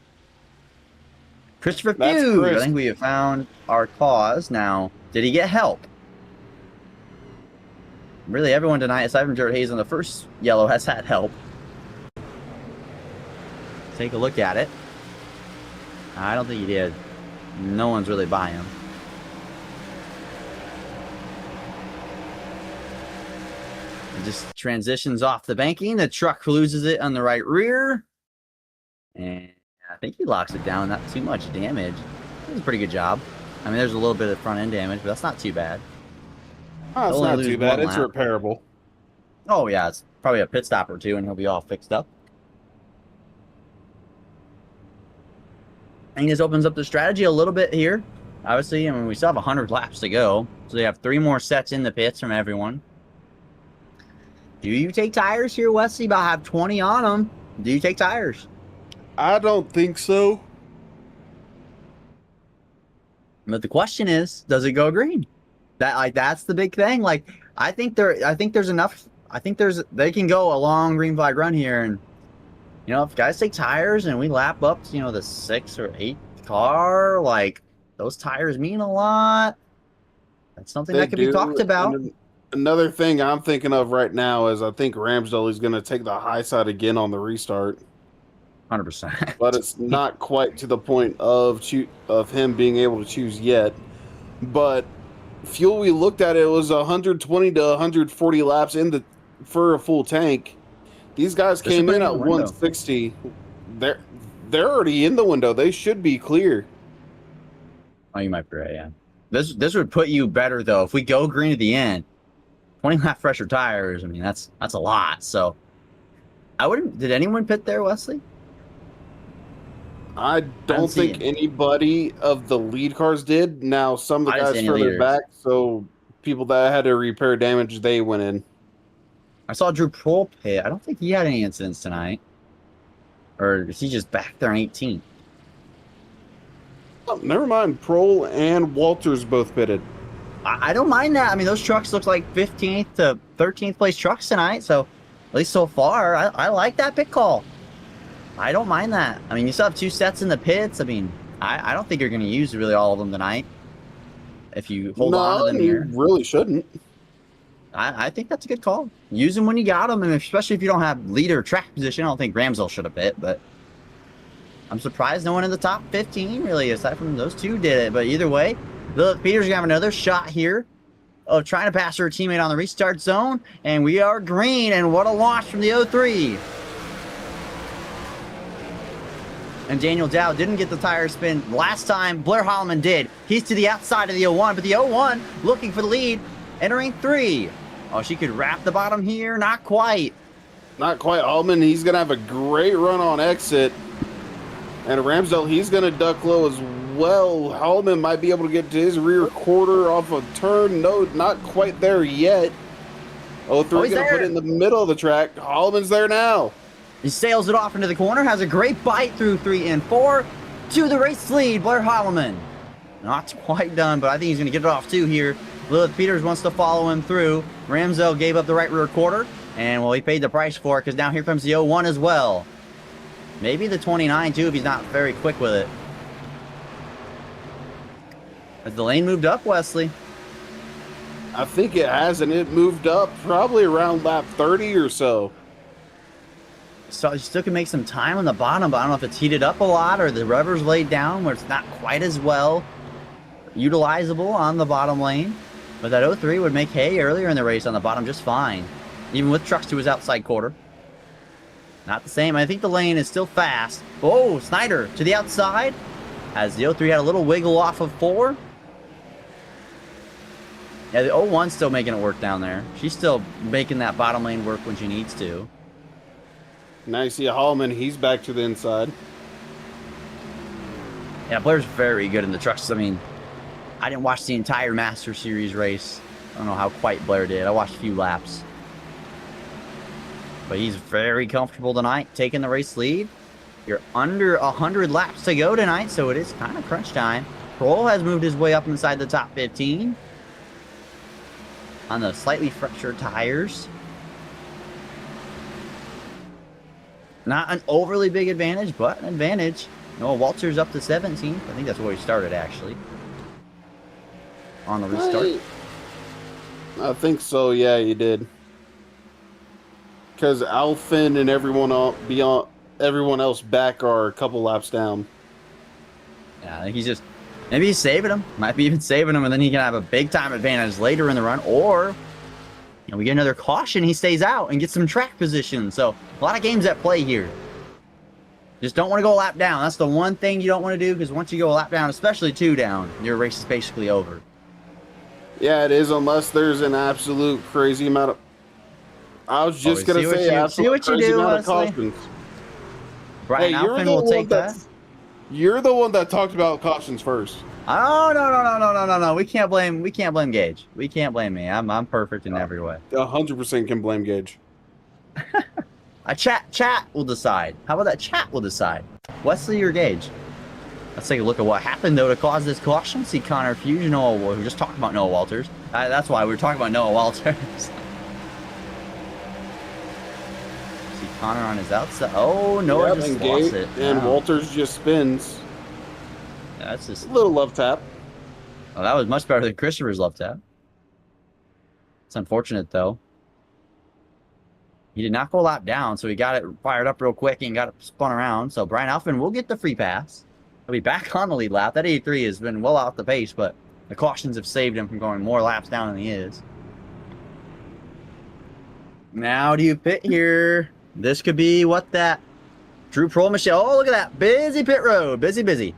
Christopher Fuge. I think we have found our cause. Now, did he get help? Really, everyone tonight, aside from Jared Hayes on the first yellow, has had help. Take a look at it. I don't think he did. No one's really by him. It just transitions off the banking. The truck loses it on the right rear. And I think he locks it down. Not too much damage. It was a pretty good job. I mean, there's a little bit of front end damage, but that's not too bad. Oh, it's not too bad. It's repairable. Oh, yeah. It's probably a pit stop or 2, and he'll be all fixed up. And he just opens up the strategy a little bit here. Obviously, I mean, we still have 100 laps to go. So they have 3 more sets in the pits from everyone. Do you take tires here, Wesley? About have 20 on them. Do you take tires? I don't think so. But the question is, does it go green? That's the big thing. Like, I think there's enough. They can go a long green flag run here, and you know, if guys take tires and we lap up to, you know, the 6th or 8th car, like, those tires mean a lot. That's something that could be talked about. And another thing I'm thinking of right now is I think Ramsdale is going to take the high side again on the restart. 100%. But it's not quite to the point of him being able to choose yet. But fuel, we looked at, it was 120 to 140 laps for a full tank. These guys came in at 160. They're already in the window. They should be clear. Oh, you might be right, yeah. This would put you better, though. If we go green at the end, 20 lap fresher tires, I mean, that's a lot. So I wouldn't. Did anyone pit there, Wesley? I don't think anybody of the lead cars did. Now, some of the guys further back, so people that had to repair damage, they went in. I saw Drew Prohl pit. I don't think he had any incidents tonight. Or is he just back there on 18? Oh, never mind. Prohl and Walters both pitted. I don't mind that. I mean, those trucks look like 15th to 13th place trucks tonight. So, at least so far, I like that pit call. I don't mind that. I mean, you still have 2 sets in the pits. I mean, I don't think you're going to use really all of them tonight. If you hold on to them here. You really shouldn't. I think that's a good call. Use them when you got them, and especially if you don't have leader track position. I don't think Ramsdale should have pit, but I'm surprised no one in the top 15 really, aside from those 2, did it. But either way, Peter's going to have another shot here of trying to pass her teammate on the restart zone, and we are green, and what a launch from the 03. And Daniel Dow didn't get the tire spin last time. Blair Holloman did. He's to the outside of the 01, but the 01 looking for the lead, entering 3. Oh, she could wrap the bottom here. Not quite. Not quite. Holloman, he's going to have a great run on exit. And Ramsdale, he's going to duck low as well. Holloman might be able to get to his rear quarter off a turn. No, not quite there yet. 03 going to put it in the middle of the track. Holloman's there now. He sails it off into the corner, has a great bite through 3 and 4 to the race lead, Blair Holloman. Not quite done, but I think he's going to get it off too here. Lilith Peters wants to follow him through. Ramsdale gave up the right rear quarter, and well, he paid the price for it because now here comes the 01 as well. Maybe the 29 too if he's not very quick with it. Has the lane moved up, Wesley? I think it has, and it moved up probably around lap 30 or so. So you still can make some time on the bottom, but I don't know if it's heated up a lot or the rubber's laid down where it's not quite as well utilizable on the bottom lane. But that 03 would make hay earlier in the race on the bottom just fine, even with trucks to his outside quarter. Not the same. I think the lane is still fast. Oh, Snyder to the outside as the 03 had a little wiggle off of 4. Yeah, the 01's still making it work down there. She's still making that bottom lane work when she needs to. Now you see Holloman, he's back to the inside. Yeah, Blair's very good in the trucks. I mean, I didn't watch the entire Master Series race. I don't know how quite Blair did. I watched a few laps. But he's very comfortable tonight, taking the race lead. You're under 100 laps to go tonight, so it is kind of crunch time. Prohl has moved his way up inside the top 15 on the slightly fresher tires. Not an overly big advantage, but an advantage. No, Walters up to 17th. I think that's where he started, actually. On the restart. I think so, yeah, he did. Because Alfin and everyone else back are a couple laps down. Yeah, I think he's just... Maybe he's saving him. Might be even saving him, and then he can have a big-time advantage later in the run. Or, you know, we get another caution, he stays out and gets some track position. So, a lot of games at play here. Just don't want to go a lap down. That's the one thing you don't want to do, because once you go a lap down, especially 2 down, your race is basically over. Yeah, it is, unless there's an absolute crazy amount of... I was just going to say absolute crazy amount of cautions. Brian Alfin will take that. You're the one that talked about cautions first. Oh no. We can't blame Gage. We can't blame me. I'm perfect in every way. 100% can blame Gage. A chat will decide. How about that? Chat will decide. Wesley or Gage? Let's take a look at what happened though to cause this caution. See Connor, Fuge, Noah. We were just talking about Noah Walters. That's why we were talking about Noah Walters. See Connor on his outside. Oh, Noah just lost it. And Walters just spins. Yeah, that's just a little love tap. Oh, that was much better than Christopher's love tap. It's unfortunate though. He did not go a lap down, so he got it fired up real quick and got it spun around. So Brian Alfman will get the free pass. He'll be back on the lead lap. That 83 has been well off the pace, but the cautions have saved him from going more laps down than he is. Now do you pit here? This could be what that Drew Prohl machine. Oh, look at that. Busy pit road. Busy.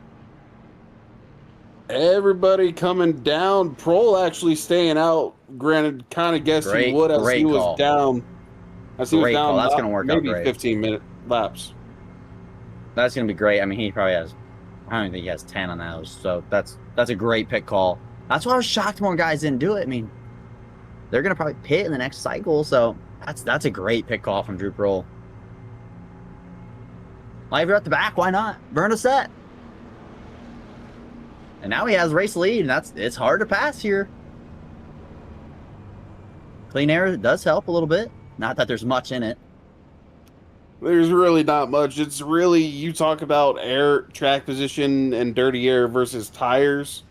Everybody coming down. Prohl actually staying out. Granted, kind of guessed he would as he was down. As he was down, that's going to work out maybe great. 15-minute laps. That's going to be great. I mean, he probably has, I don't even think he has 10 on those. So that's a great pit call. That's why I was shocked more guys didn't do it. I mean, they're going to probably pit in the next cycle. So that's a great pit call from Drew Prohl. Well, if you're at the back, why not? Burn a set. And now he has race lead, and it's hard to pass here. Clean air does help a little bit. Not that there's much in it. There's really not much. It's really, you talk about air, track position, and dirty air versus tires.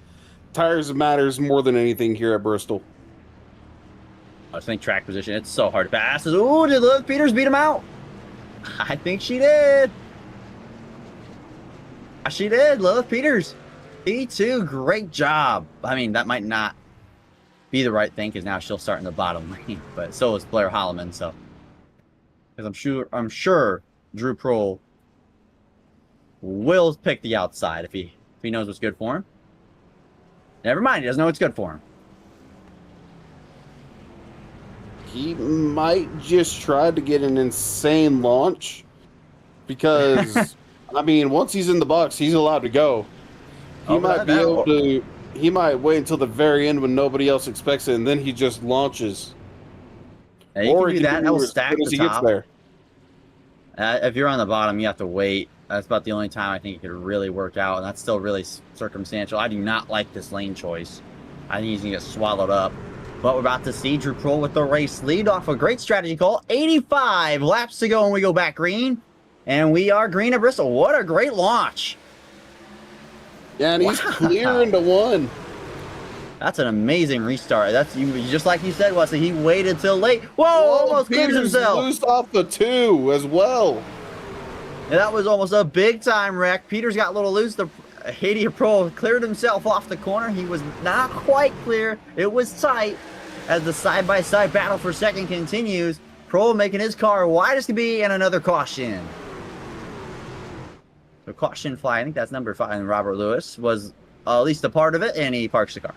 Tires matters more than anything here at Bristol. I think track position, it's so hard to pass. Ooh, did Liv Peters beat him out? I think she did. She did, Liv Peters. P2, great job. I mean, that might not be the right thing because now she'll start in the bottom lane, but so is Blair Holloman. So, because I'm sure Drew Prohl will pick the outside if he knows what's good for him. Never mind, he doesn't know what's good for him. He might just try to get an insane launch because, I mean, once he's in the box, he's allowed to go. He might be able to. He might wait until the very end when nobody else expects it, and then he just launches. Yeah, you can do that. That will stack the top. There. If you're on the bottom, you have to wait. That's about the only time I think it could really work out, and that's still really circumstantial. I do not like this lane choice. I think he's going to get swallowed up. But we're about to see Drew Prohl with the race lead off a great strategy call. 85 laps to go when we go back green. And we are green at Bristol. What a great launch. Yeah, and he's clear into one. That's an amazing restart. That's just like you said, Wesley. He waited till late. Whoa, almost clears himself. Loosed off the 2 as well. Yeah, that was almost a big time wreck. Peters got a little loose. The Haiti Pro cleared himself off the corner. He was not quite clear. It was tight as the side-by-side battle for second continues. Pro making his car wide as can be, and another caution. So caution fly, I think that's number 5, and Robert Lewis was at least a part of it, and he parks the car.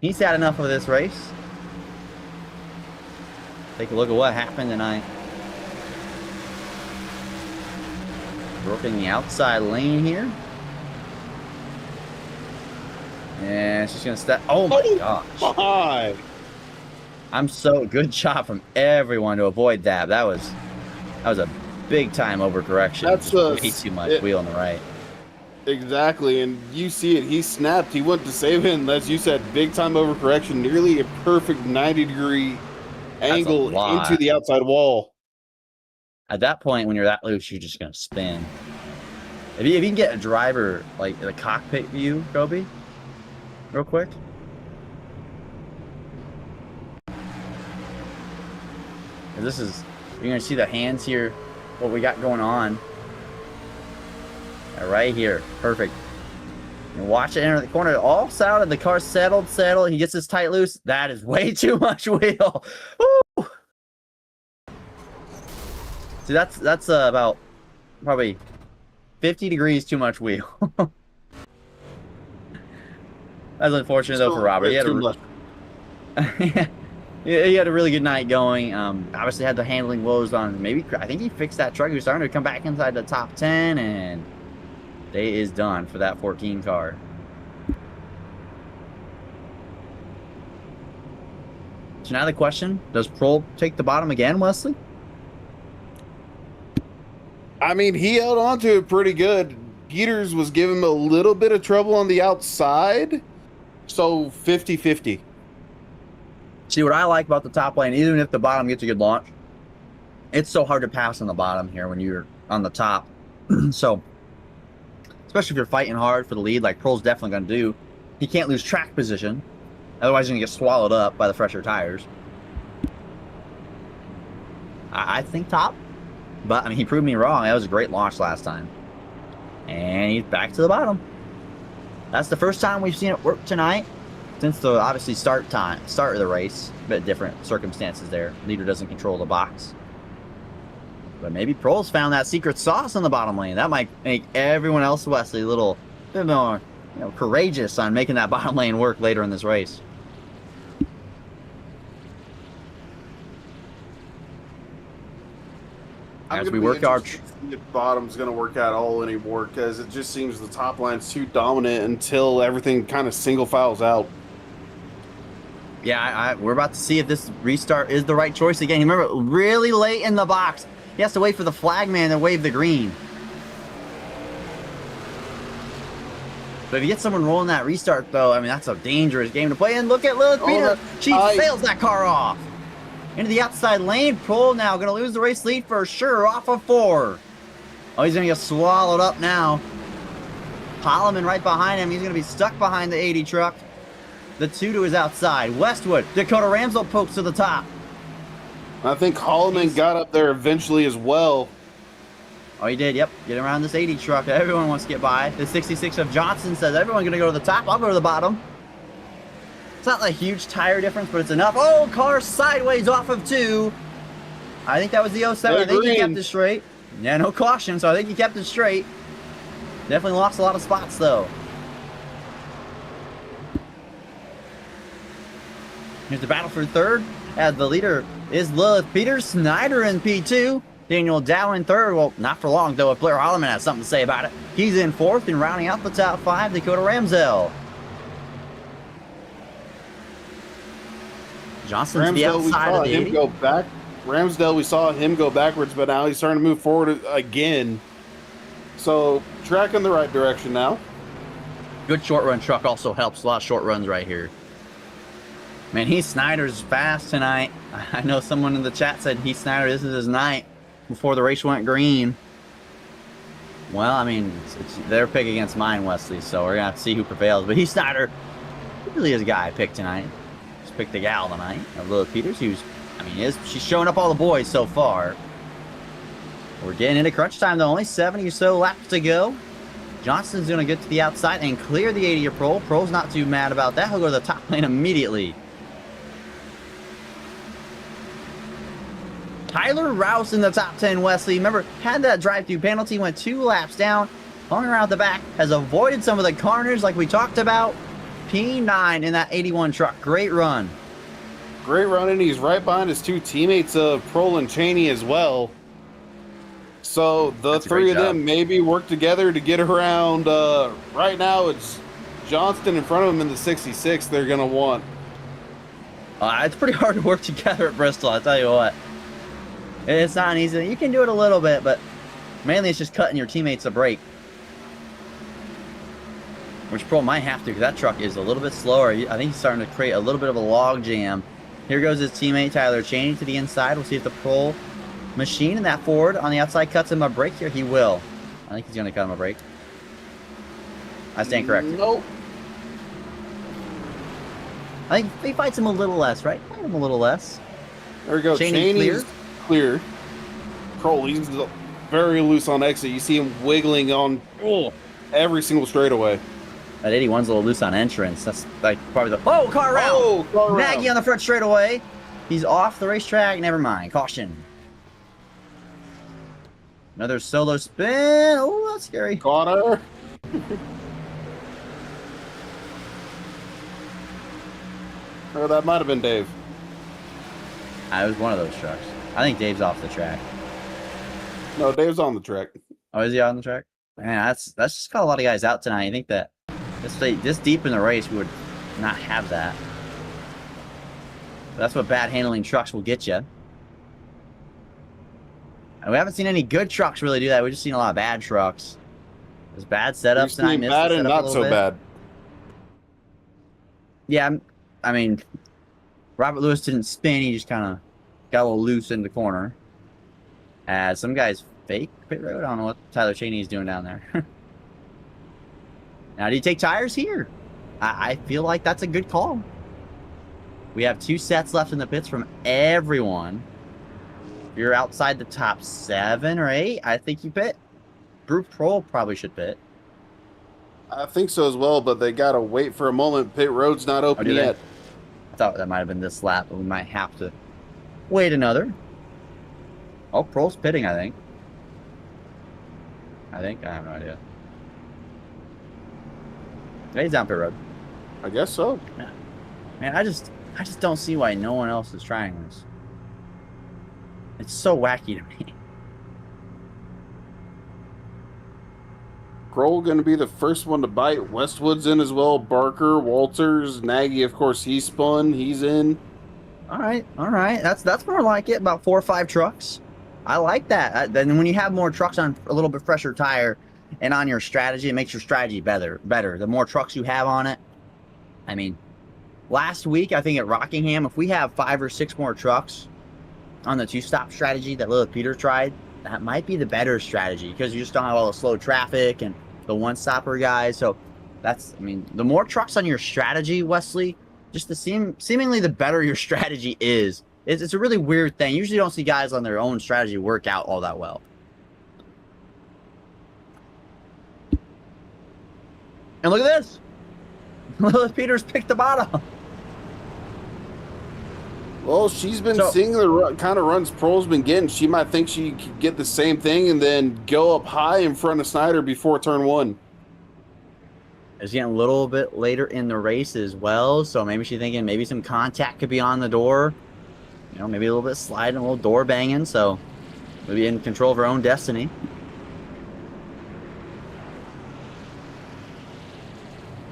He's had enough of this race. Take a look at what happened tonight. Working the outside lane here. And she's going to step. Oh my gosh. I'm so good job from everyone to avoid that. That was a big time overcorrection. That's way too much wheel on the right. Exactly, and you see it. He snapped. He went to save it, and as you said, big time overcorrection. Nearly a perfect 90-degree angle into the outside wall. At that point, when you're that loose, you're just going to spin. If you can get a driver, like the cockpit view, Kobe, real quick. This is, you're going to see the hands here, what we got going on. Right here. Perfect. And watch it enter the corner. All solid. The car settled. He gets his tight loose. That is way too much wheel. Woo! See, that's about probably 50 degrees too much wheel. That's unfortunate though for Robert. He had he had a really good night going. Obviously had the handling woes on. Maybe I think he fixed that truck. He was starting to come back inside the top 10, and day is done for that 14 car. So now the question: does Prohl take the bottom again, Wesley? I mean, he held on to it pretty good. Peters was giving him a little bit of trouble on the outside, so 50-50. See, what I like about the top lane, even if the bottom gets a good launch, it's so hard to pass on the bottom here when you're on the top. So, especially if you're fighting hard for the lead, like Prohl's definitely going to do, he can't lose track position. Otherwise, he's going to get swallowed up by the fresher tires. I think top. But, I mean, he proved me wrong. That was a great launch last time. And he's back to the bottom. That's the first time we've seen it work tonight. Since the, obviously, start of the race. A bit different circumstances there. Leader doesn't control the box. But maybe Prohl's found that secret sauce on the bottom lane. That might make everyone else, Wesley, a little bit more, courageous on making that bottom lane work later in this race. As we work our... The bottom's going to work out all anymore because it just seems the top line's too dominant until everything kind of single files out. Yeah, we're about to see if this restart is the right choice again. Remember, really late in the box. He has to wait for the flagman to wave the green. But if you get someone rolling that restart, though, I mean, that's a dangerous game to play. And look at Lilith Peter. She sails that car off. Into the outside lane. Prohl now going to lose the race lead for sure off of 4. Oh, he's going to get swallowed up now. Holloman right behind him. He's going to be stuck behind the 80 truck. The 2 to his outside. Westwood. Dakota Ramsdell pokes to the top. I think Holloman got up there eventually as well. Oh, he did. Yep. Get around this 80 truck. Everyone wants to get by. The 66 of Johnson says everyone's going to go to the top. I'll go to the bottom. It's not a huge tire difference, but it's enough. Oh, car sideways off of 2. I think that was the 07. I think he kept it straight. Yeah, no caution, so I think he kept it straight. Definitely lost a lot of spots, though. Here's the battle for third, as the leader is Lilith Peters. Snyder in P2. Daniel Dow in third. Well, not for long, though, if Blair Holloman has something to say about it. He's in fourth, and rounding out the top 5, Dakota Ramsdell. Johnson's the outside of the 80. Ramsdell, we saw him go backwards, but now he's starting to move forward again. So, track in the right direction now. Good short run truck also helps. A lot of short runs right here. Man, Heath Snyder's fast tonight. I know someone in the chat said Heath Snyder, this is his night before the race went green. Well, I mean, it's their pick against mine, Wesley, so we're going to have to see who prevails. But Heath Snyder really is a guy I picked tonight. Just picked the gal tonight, Lilith Peters, who's, I mean, she's showing up all the boys so far. We're getting into crunch time, though. Only 70 or so laps to go. Johnson's going to get to the outside and clear the 80 of Prohl. Prohl's not too mad about that. He'll go to the top lane immediately. Tyler Rouse in the top 10, Wesley. Remember, had that drive-through penalty, went 2 laps down, hung around the back, has avoided some of the corners like we talked about. P9 in that 81 truck. Great run. Great run, and he's right behind his 2 teammates of Prohl and Cheney as well. So the 3 of them maybe work together to get around. Right now, it's Johnston in front of him in the 66 they're going to want. It's pretty hard to work together at Bristol, I'll tell you what. It's not easy. You can do it a little bit, but mainly it's just cutting your teammates a break. Which Prohl might have to, because that truck is a little bit slower. I think he's starting to create a little bit of a log jam. Here goes his teammate Tyler Cheney to the inside. We'll see if the Prohl machine in that Ford on the outside cuts him a break here. He will. I think he's going to cut him a break. I stand corrected. Nope. I think he fights him a little less, right? Fight him a little less. There we go. Cheney's clear. Prohl, he's very loose on exit. You see him wiggling on every single straightaway. That 81's a little loose on entrance. That's like probably the... Oh, car round! Maggie on the front straightaway. He's off the racetrack. Never mind. Caution. Another solo spin. Oh, that's scary. Caught her. Oh, that might have been Dave. It was one of those trucks. I think Dave's off the track. No, Dave's on the track. Oh, is he on the track? Man, that's just got a lot of guys out tonight. I think that this deep in the race, we would not have that. But that's what bad handling trucks will get you. And we haven't seen any good trucks really do that. We've just seen a lot of bad trucks. There's bad setups tonight. Bad and not so bad. Yeah, I mean, Robert Lewis didn't spin. He just kind of got a little loose in the corner. Some guys fake pit road. I don't know what Tyler Cheney is doing down there. Now, do you take tires here? I feel like that's a good call. We have 2 sets left in the pits from everyone. If you're outside the top 7 or 8, I think you pit. Bruce Prohl probably should pit. I think so as well, but they got to wait for a moment. Pit road's not open yet. I thought that might have been this lap, but we might have to wait another. Oh, Prohl's pitting, I think. I have no idea. Yeah, he's down pit road. I guess so. Yeah. Man, I just don't see why no one else is trying this. It's so wacky to me. Kroll going to be the first one to bite. Westwood's in as well. Barker, Walters, Nagy, of course, he spun. He's in. All right. That's more like it. About 4 or 5 trucks. I like that. Then when you have more trucks on a little bit fresher tire and on your strategy, it makes your strategy better. The more trucks you have on it. I mean, last week, I think at Rockingham, if we have 5 or 6 more trucks on the 2-stop strategy that Lilith Peter tried, that might be the better strategy because you just don't have all the slow traffic and the one-stopper guys. So that's, I mean, the more trucks on your strategy, Wesley, just seemingly the better your strategy is. It's a really weird thing. You usually don't see guys on their own strategy work out all that well. And look at this. Lilith Peters picked the bottom. Well, she's been seeing the kind of runs Prohl's been getting. She might think she could get the same thing and then go up high in front of Snyder before turn 1. It's getting a little bit later in the race as well, so maybe she's thinking maybe some contact could be on the door. You know, maybe a little bit sliding, a little door banging, so maybe in control of her own destiny.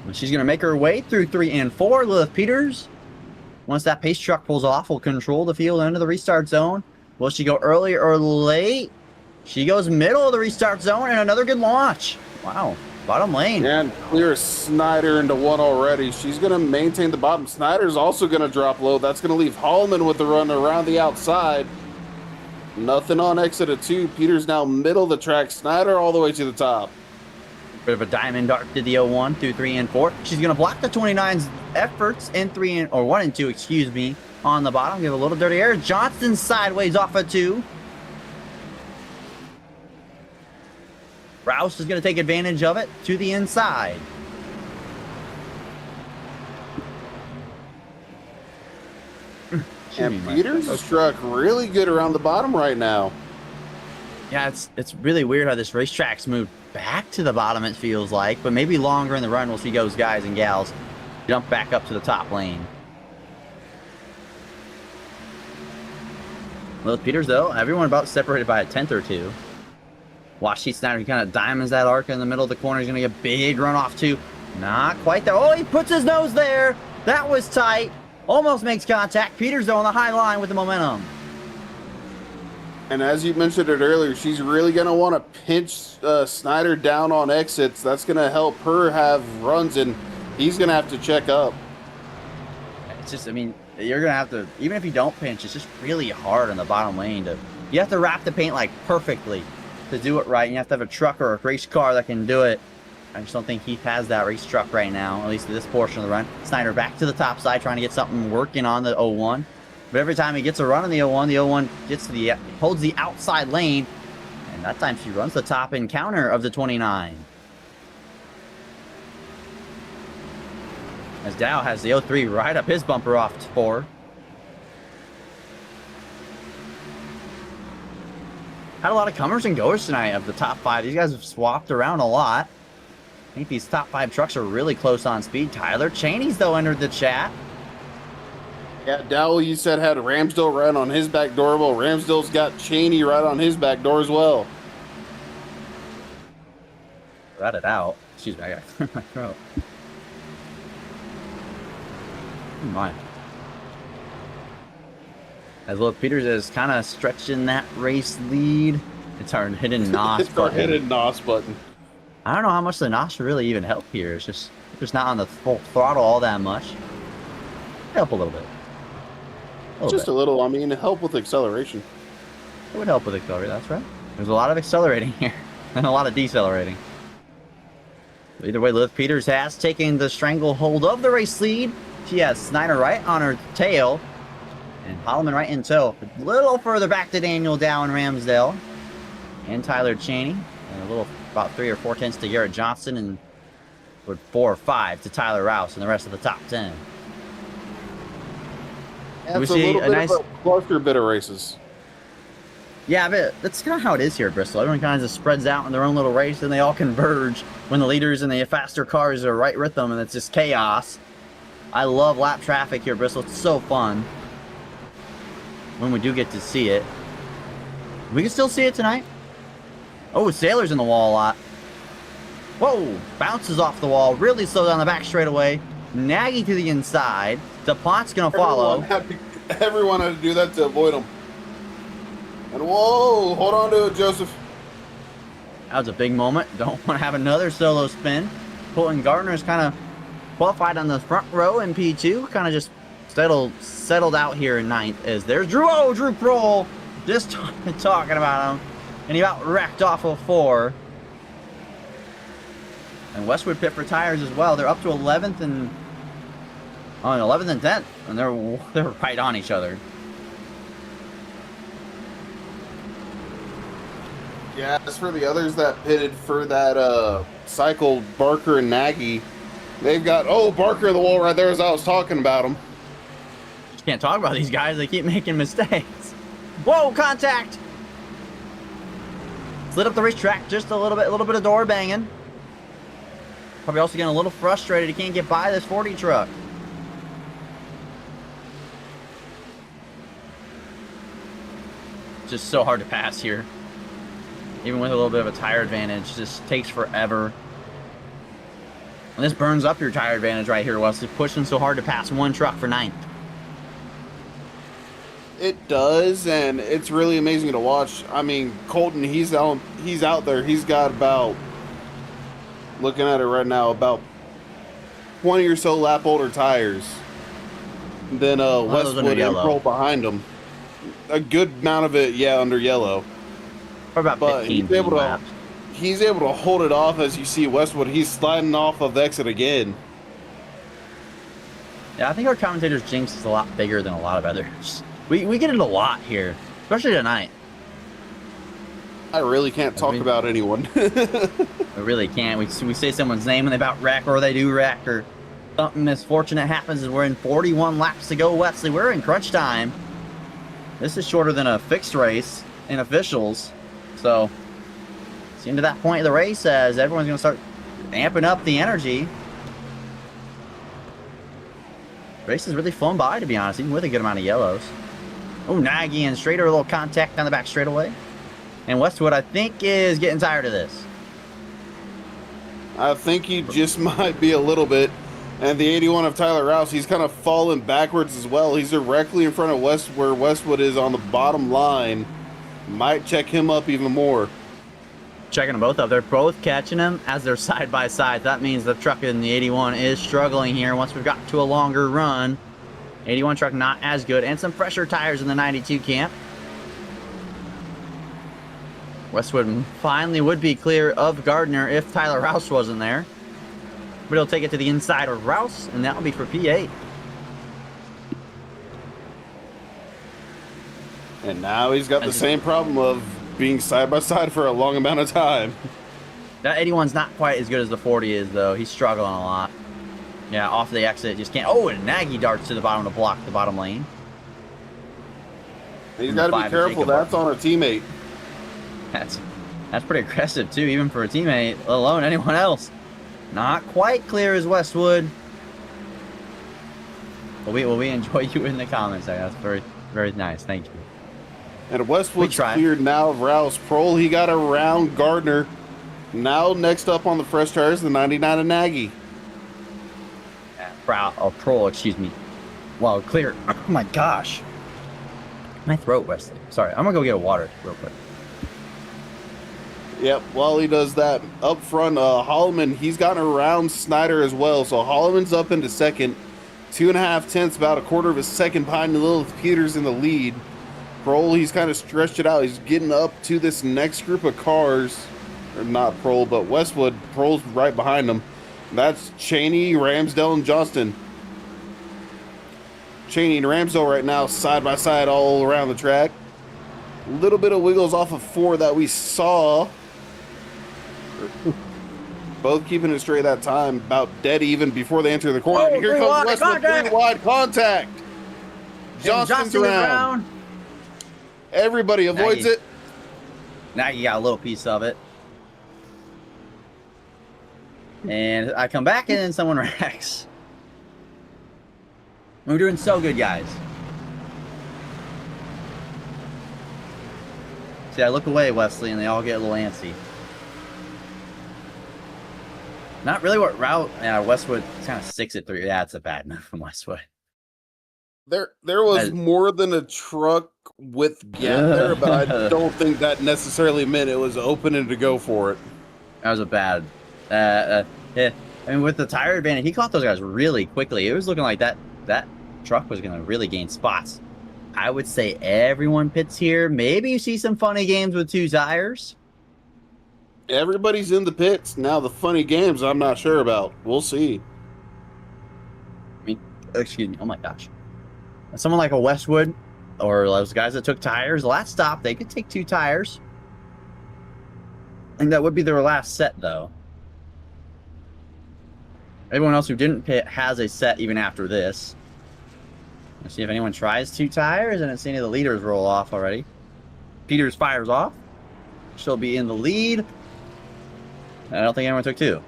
And she's going to make her way through 3 and 4. Lilith Peters, once that pace truck pulls off, will control the field into the restart zone. Will she go early or late? She goes middle of the restart zone and another good launch. Wow. Bottom lane. And clears Snyder into 1 already. She's going to maintain the bottom. Snyder's also going to drop low. That's going to leave Hallman with the run around the outside. Nothing on exit of 2. Peters now middle of the track. Snyder all the way to the top. Bit of a diamond dart to the 01 through 3 and 4. She's going to block the 29's efforts in 1 and 2, excuse me, on the bottom. Give a little dirty air. Johnson sideways off of 2. Rouse is going to take advantage of it to the inside. And Peters is struck really good around the bottom right now. Yeah, it's really weird how this racetrack's moved back to the bottom, it feels like. But maybe longer in the run, we'll see those guys and gals jump back up to the top lane. Lilith Peters, though, everyone about separated by a 10th or 2. Watch Heath Snyder, he kind of diamonds that arc in the middle of the corner. He's going to get a big runoff, too. Not quite there. Oh, he puts his nose there. That was tight. Almost makes contact. Peters, though, on the high line with the momentum. And as you mentioned it earlier, she's really going to want to pinch Snyder down on exits. That's going to help her have runs, and he's going to have to check up. It's just, I mean, you're going to have to, even if you don't pinch, it's just really hard on the bottom lane. You have to wrap the paint, like, perfectly to do it right. And you have to have a truck or a race car that can do it. I just don't think Heath has that race truck right now, at least this portion of the run. Snyder back to the top side, trying to get something working on the 01. But every time he gets a run on the 01 gets to the holds the outside lane, and that time she runs the top end counter of the 29. As Dow has the 03 right up his bumper off to 4. Had a lot of comers and goers tonight of the top 5. These guys have swapped around a lot. I think these top 5 trucks are really close on speed. Tyler Cheney's, though, entered the chat. Yeah, Dowell, you said had Ramsdale right on his back door. Well, Ramsdale's got Cheney right on his back door as well. Rat it out. Excuse me, I gotta clear my throat. Oh my. As look, Peters is kind of stretching that race lead. It's our hidden NOS It's our hidden NOS button. I don't know how much the NOS would really even help here. It's just not on the full throttle all that much. Help a little bit. Just a little. I mean, help with acceleration. It would help with accelerating, that's right. There's a lot of accelerating here and a lot of decelerating. Either way, Liv Peters has taken the stranglehold of the race lead. She has Snyder right on her tail and Holloman right in tow. A little further back to Daniel Dow and Ramsdale and Tyler Cheney. And a little, about 3 or 4 tenths to Garrett Johnson, and with 4 or 5 to Tyler Rouse and the rest of the top 10. Yeah, it's a little bit of a cluster bit of races. Yeah, but that's kind of how it is here at Bristol. Everyone kind of just spreads out in their own little race, and they all converge when the leaders and the faster cars are right with them, and it's just chaos. I love lap traffic here at Bristol. It's so fun when we do get to see it. We can still see it tonight. Oh, Sailor's in the wall a lot. Whoa, bounces off the wall, really slow down the back straightaway. Nagy to the inside. DuPont's going to follow. Everyone had to do that to avoid him. And whoa, hold on to it, Joseph. That was a big moment. Don't want to have another solo spin. Colton Gardner's kind of qualified on the front row in P2. Kind of just settled out here in 9th. As there's Drew. Oh, Drew Prohl. Just talking about him. And he about wrecked off of 4. And Westwood pit for tires as well. They're up to 11th and 11th and 10th, and they're right on each other. Yeah, as for the others that pitted for that cycle, Barker and Nagy, they've got Barker in the wall right there as I was talking about him. Just can't talk about these guys. They keep making mistakes. Whoa, contact! Slid up the racetrack just a little bit of door banging. Probably also getting a little frustrated. He can't get by this 40 truck. Just so hard to pass here. Even with a little bit of a tire advantage, just takes forever. And this burns up your tire advantage right here, Wesley. Pushing so hard to pass one truck for 9th. It does, and it's really amazing to watch. I mean, Colton, he's out there. He's got about, looking at it right now, about 20 or so lap older tires than Westwood and Prohl behind him. A good amount of it, yeah, under yellow. Or about 15 laps. He's able to hold it off. As you see Westwood, he's sliding off of the exit again. Yeah, I think our commentator's jinx is a lot bigger than a lot of others. We get it a lot here, especially tonight. I really can't talk about anyone. We really can't. We say someone's name and they about wreck, or they do wreck, or something misfortunate happens, and we're in 41 laps to go. Wesley, we're in crunch time. This is shorter than a fixed race in officials. So, it's the end of that point of the race as everyone's going to start amping up the energy. Race has really flown by, to be honest, even with a good amount of yellows. Oh, Nagy and Strader, a little contact down the back straightaway. And Westwood, I think, is getting tired of this. I think he just might be a little bit. And the 81 of Tyler Rouse, he's kind of falling backwards as well. He's directly in front of where Westwood is on the bottom line. Might check him up even more. Checking them both up. They're both catching him as they're side by side. That means the truck in the 81 is struggling here once we've got to a longer run. 81 truck not as good, and some fresher tires in the 92 camp. Westwood finally would be clear of Gardner if Tyler Rouse wasn't there. But he'll take it to the inside of Rouse, and that'll be for P8. And now he's got the same problem of being side by side for a long amount of time. That 81's not quite as good as the 40 is, though. He's struggling a lot. Yeah, off the exit, just can't. Oh, and Nagy darts to the bottom to block the bottom lane. He's got to be careful. That's on a teammate. That's pretty aggressive, too, even for a teammate, let alone anyone else. Not quite clear as Westwood. we enjoy you in the comments. That's very, very nice. Thank you. And Westwood's cleared now of Rouse. Prohl, he got around Gardner. Now next up on the fresh tires, the 99 of Nagy. Prohl, excuse me. Wow, clear. Oh my gosh. My throat, Wesley. Sorry, I'm gonna go get a water real quick. Yep, while he does that, up front, Holloman, he's gotten around Snyder as well. So Holloman's up into second. 2.5 tenths, about a quarter of a second behind the Lilith Peters in the lead. Prohl, he's kind of stretched it out. He's getting up to this next group of cars. Or not Prohl, but Westwood. Prohl's right behind him. That's Cheney, Ramsdell, and Johnston. Cheney and Ramsdell right now side by side all around the track. A little bit of wiggles off of 4 that we saw. Both keeping it straight that time. About dead even before they enter the corner. Oh, here comes Westwood. 3 wide contact. Johnston's around. Everybody avoids it. Now you got a little piece of it. And I come back and then someone wrecks. We're doing so good, guys. See, I look away, Wesley, and they all get a little antsy. Not really what route. Yeah, Westwood kind of sticks it through. Yeah, it's a bad move from Westwood. There was more than a truck with gap there, but I don't think that necessarily meant it was open and to go for it. That was a bad. Yeah. I mean, with the tire advantage, he caught those guys really quickly. It was looking like that truck was going to really gain spots. I would say everyone pits here. Maybe you see some funny games with 2 tires. Everybody's in the pits. Now the funny games I'm not sure about. We'll see. I mean, excuse me. Oh my gosh. Someone like a Westwood or those guys that took tires, last stop, they could take 2 tires. And that would be their last set, though. Everyone else who didn't pit has a set even after this. Let's see if anyone tries 2 tires. I didn't see any of the leaders roll off already. Peters fires off. She'll be in the lead. I don't think anyone took 2.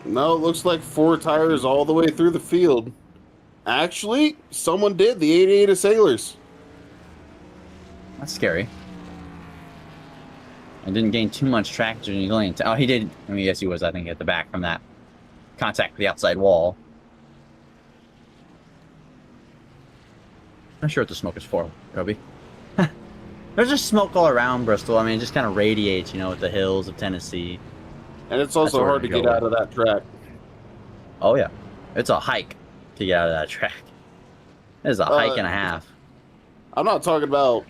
No, it looks like 4 tires all the way through the field. Actually, someone did. The 88 of Sailors. That's scary. And didn't gain too much traction. Oh, he did. I mean, yes, he was, I think, at the back from that contact with the outside wall. Not sure what the smoke is for, Kobe. There's just smoke all around Bristol. I mean, it just kind of radiates, you know, with the hills of Tennessee. And it's also hard to get out of that track. Oh, yeah. It's a hike to get out of that track. It's a hike and a half. I'm talking about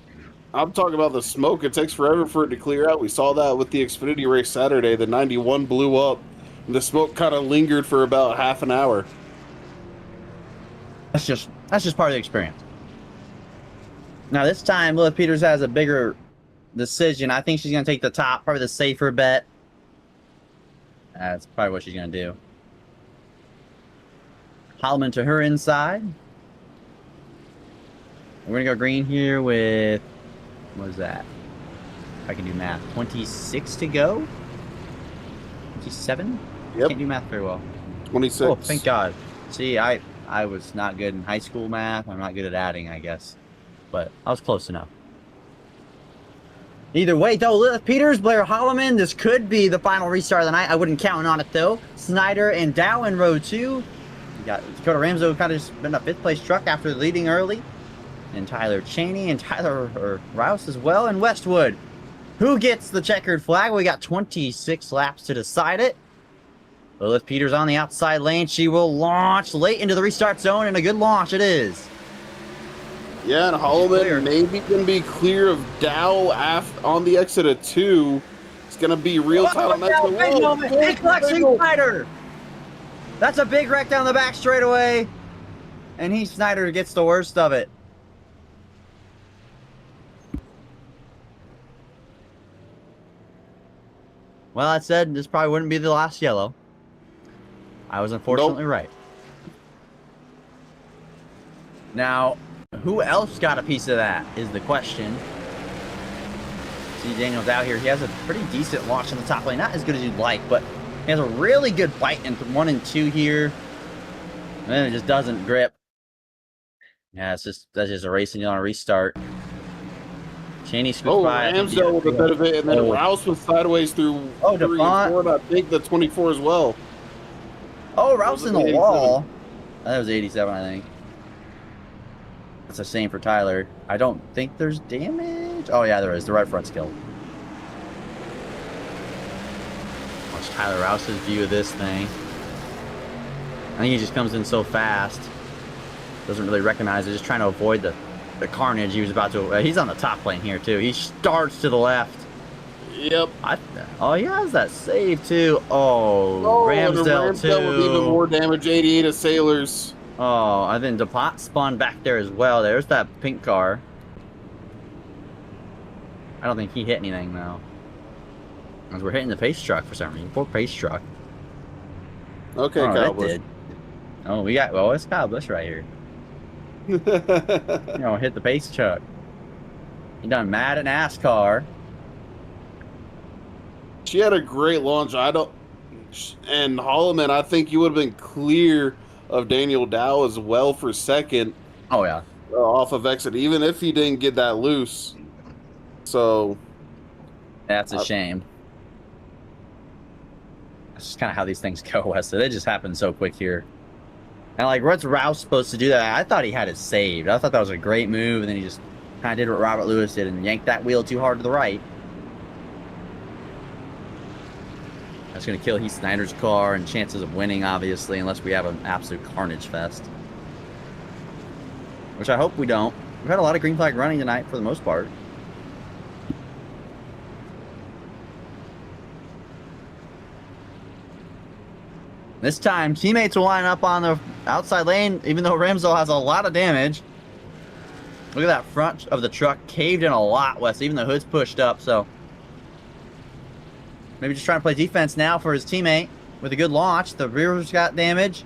the smoke. It takes forever for it to clear out. We saw that with the Xfinity race Saturday. The 91 blew up. And the smoke kind of lingered for about half an hour. That's just part of the experience. Now this time, Lilith Peters has a bigger decision. I think she's going to take the top, probably the safer bet. That's probably what she's going to do. Holloman to her inside. We're going to go green here with, what is that? If I can do math. 26 to go? 27? Yep. Can't do math very well. 26. Oh, thank God. See, I was not good in high school math. I'm not good at adding, I guess. But I was close enough. Either way, though, Lilith Peters, Blair Holloman, this could be the final restart of the night. I wouldn't count on it, though. Snyder and Dow in row 2. You got Dakota Ramsdell, who kind of just been a 5th place truck after leading early. And Tyler Cheney and Tyler Rouse as well. And Westwood, who gets the checkered flag. We got 26 laps to decide it. Lilith Peters on the outside lane. She will launch late into the restart zone, and a good launch it is. Yeah, and Holloman maybe going to be clear of Dow on the exit of 2. It's going to be real tight on that. Big Lexi Snyder. That's a big wreck down the back straightaway. And Snyder gets the worst of it. Well, that said, this probably wouldn't be the last yellow. I was unfortunately right. Now, who else got a piece of that is the question. See Daniel's out here. He has a pretty decent launch in the top lane. Not as good as you'd like, but he has a really good bite into 1 and 2 here. And then it just doesn't grip. Yeah, that's just a race and you want to restart. Cheney scoots Oh, by. Ramsdale with a bit of it, and then Rouse was sideways through 3 and 4, and I think the 24 as well. Oh, Rouse in the wall. That was 87, I think. That's a shame for Tyler. I don't think there's damage. Oh, yeah, there is. The right front's killed. Watch Tyler Rouse's view of this thing. I think he just comes in so fast. Doesn't really recognize it. Just trying to avoid the carnage he was about to. He's on the top lane here, too. He starts to the left. Yep. Oh, he has that save, too. Oh, Ramsdale, too. With even more damage, 88 assailers. Oh, and then DuPont spawned back there as well. There's that pink car. I don't think he hit anything, though. Because we're hitting the pace truck for some reason. Poor pace truck. Okay, Kyle Busch. Oh, well, it's Kyle Busch right here. You know, hit the pace truck. He done mad at NASCAR. She had a great launch. And Holloman, I think you would have been clear of Daniel Dow as well for second. Oh, yeah. Off of exit, even if he didn't get that loose. So. That's a shame. That's just kind of how these things go, Wesley. They just happen so quick here. And, like, what's Rouse supposed to do that? I thought he had it saved. I thought that was a great move, and then he just kind of did what Robert Lewis did and yanked that wheel too hard to the right. That's going to kill Heath Snyder's car and chances of winning, obviously, unless we have an absolute carnage fest. Which I hope we don't. We've had a lot of green flag running tonight for the most part. This time, teammates will line up on the outside lane, even though Ramsdale has a lot of damage. Look at that front of the truck caved in a lot, Wes. Even the hood's pushed up, so maybe just trying to play defense now for his teammate with a good launch. The rear's got damage.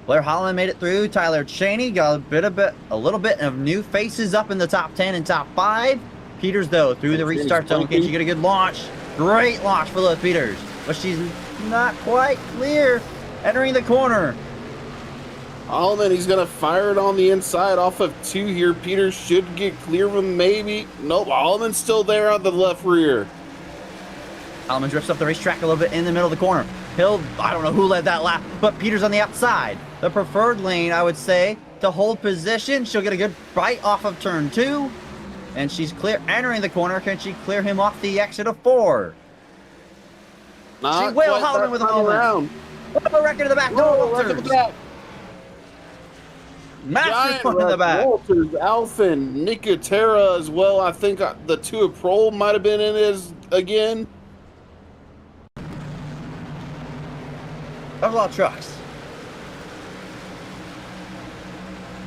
Blair Holland made it through. Tyler Cheney got a little bit of new faces up in the top 10 and top 5. Peters, though, through the restart zone. Can she get a good launch? Great launch for Liz Peters, but she's not quite clear. Entering the corner. Holloman, he's going to fire it on the inside off of 2 here. Peters should get clear of him, maybe. Nope, Holloman's still there on the left rear. Holloman drifts up the racetrack a little bit in the middle of the corner. I don't know who led that lap, but Peters on the outside. The preferred lane, I would say, to hold position. She'll get a good bite off of turn 2. And she's clear, entering the corner. Can she clear him off the exit of 4? She will. Holloman with a moment. What a record in the back. No, record in the back. Massive one in the back. Walters, Alphin, Nicotera as well. I think the 2 of Prol might have been in it again. There's a lot of trucks.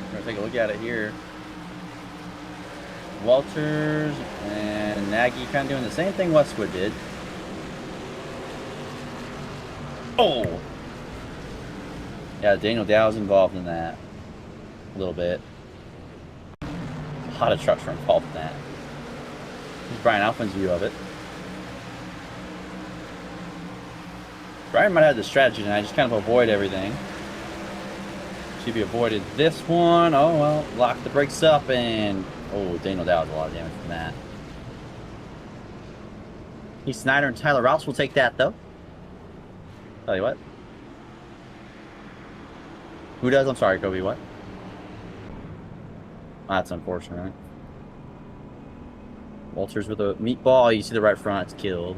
We're going to take a look at it here. Walters and Nagy kind of doing the same thing Westwood did. Oh! Yeah, Daniel Dow's involved in that. A little bit. A lot of trucks were involved in that. Here's Brian Alphin's view of it. Brian might have the strategy tonight, just kind of avoid everything. Should be avoided this one. Oh, well, lock the brakes up and... Oh, Daniel Dow has a lot of damage from that. Heath Snyder and Tyler Rouse will take that, though. Tell you what. Who does? I'm sorry, Kobe, what? That's unfortunate. Walters with a meatball. You see the right front, it's killed.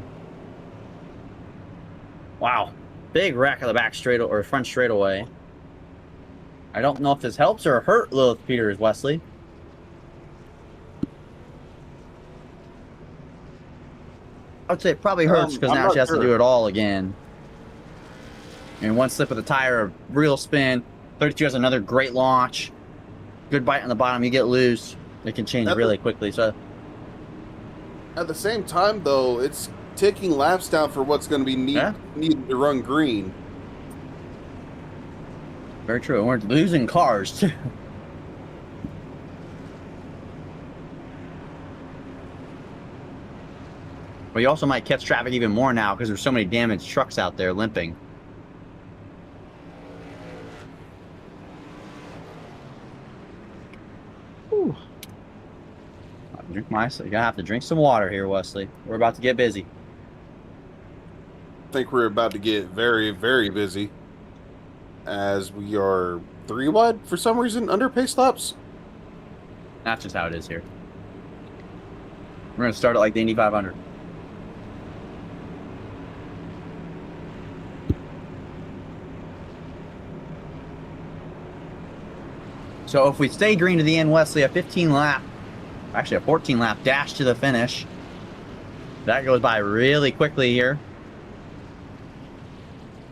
Wow. Big wreck of the back straight or front straightaway. I don't know if this helps or hurt Lilith Peters, Wesley. I would say it probably hurts because now she has to do it all again. And one slip of the tire, real spin. 32 has another great launch. Good bite on the bottom. You get loose. It can change really quickly. So at the same time, though, it's taking laps down for what's going to be needed to run green. Very true. And we're losing cars, too. But you also might catch traffic even more now because there's so many damaged trucks out there limping. Nice. You're gonna have to drink some water here, Wesley. We're about to get busy. I think we're about to get very, very busy as we are 3 wide for some reason under pace laps. That's just how it is here. We're gonna start at like the Indy 500. So if we stay green to the end, Wesley, a 15 lap, actually a 14 lap dash to the finish. That goes by really quickly here.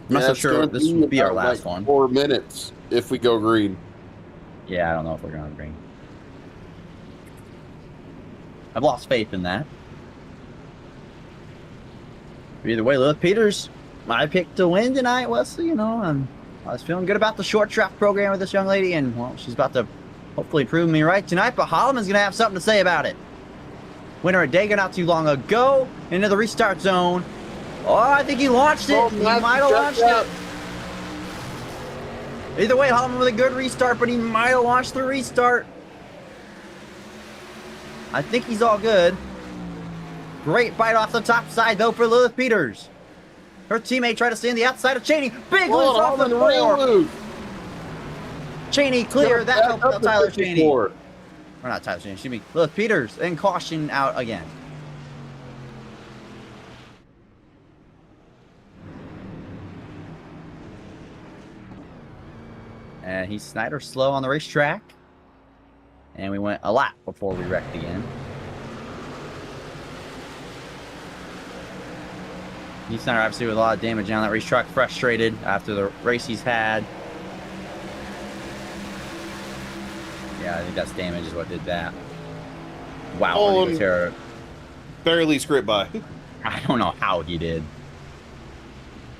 I'm not so sure this will be our last one. 4 minutes if we go green. Yeah, I don't know if we're going to green. I've lost faith in that. Either way, Lilith Peters, I picked to win tonight, Wesley. You know, I was feeling good about the short track program with this young lady, and, well, she's about to hopefully prove me right tonight, but Holloman's going to have something to say about it. Winner at Dega not too long ago, into the restart zone. Oh, I think he launched it. He might have launched it. Either way, Holloman with a good restart, but he might have launched the restart. I think he's all good. Great bite off the top side, though, for Lilith Peters. Her teammate tried to stay on the outside of Cheney. Big loose off the floor. Cheney clear. That helped out Tyler Cheney. Or not Tyler Cheney, excuse me. Lilith Peters, and caution out again. And he's Snyder slow on the racetrack. And we went a lap before we wrecked again. Heath Snyder obviously with a lot of damage on that racetrack, frustrated after the race he's had. Yeah, I think that's damage is what did that. Wow, Oh, barely scraped by. I don't know how he did.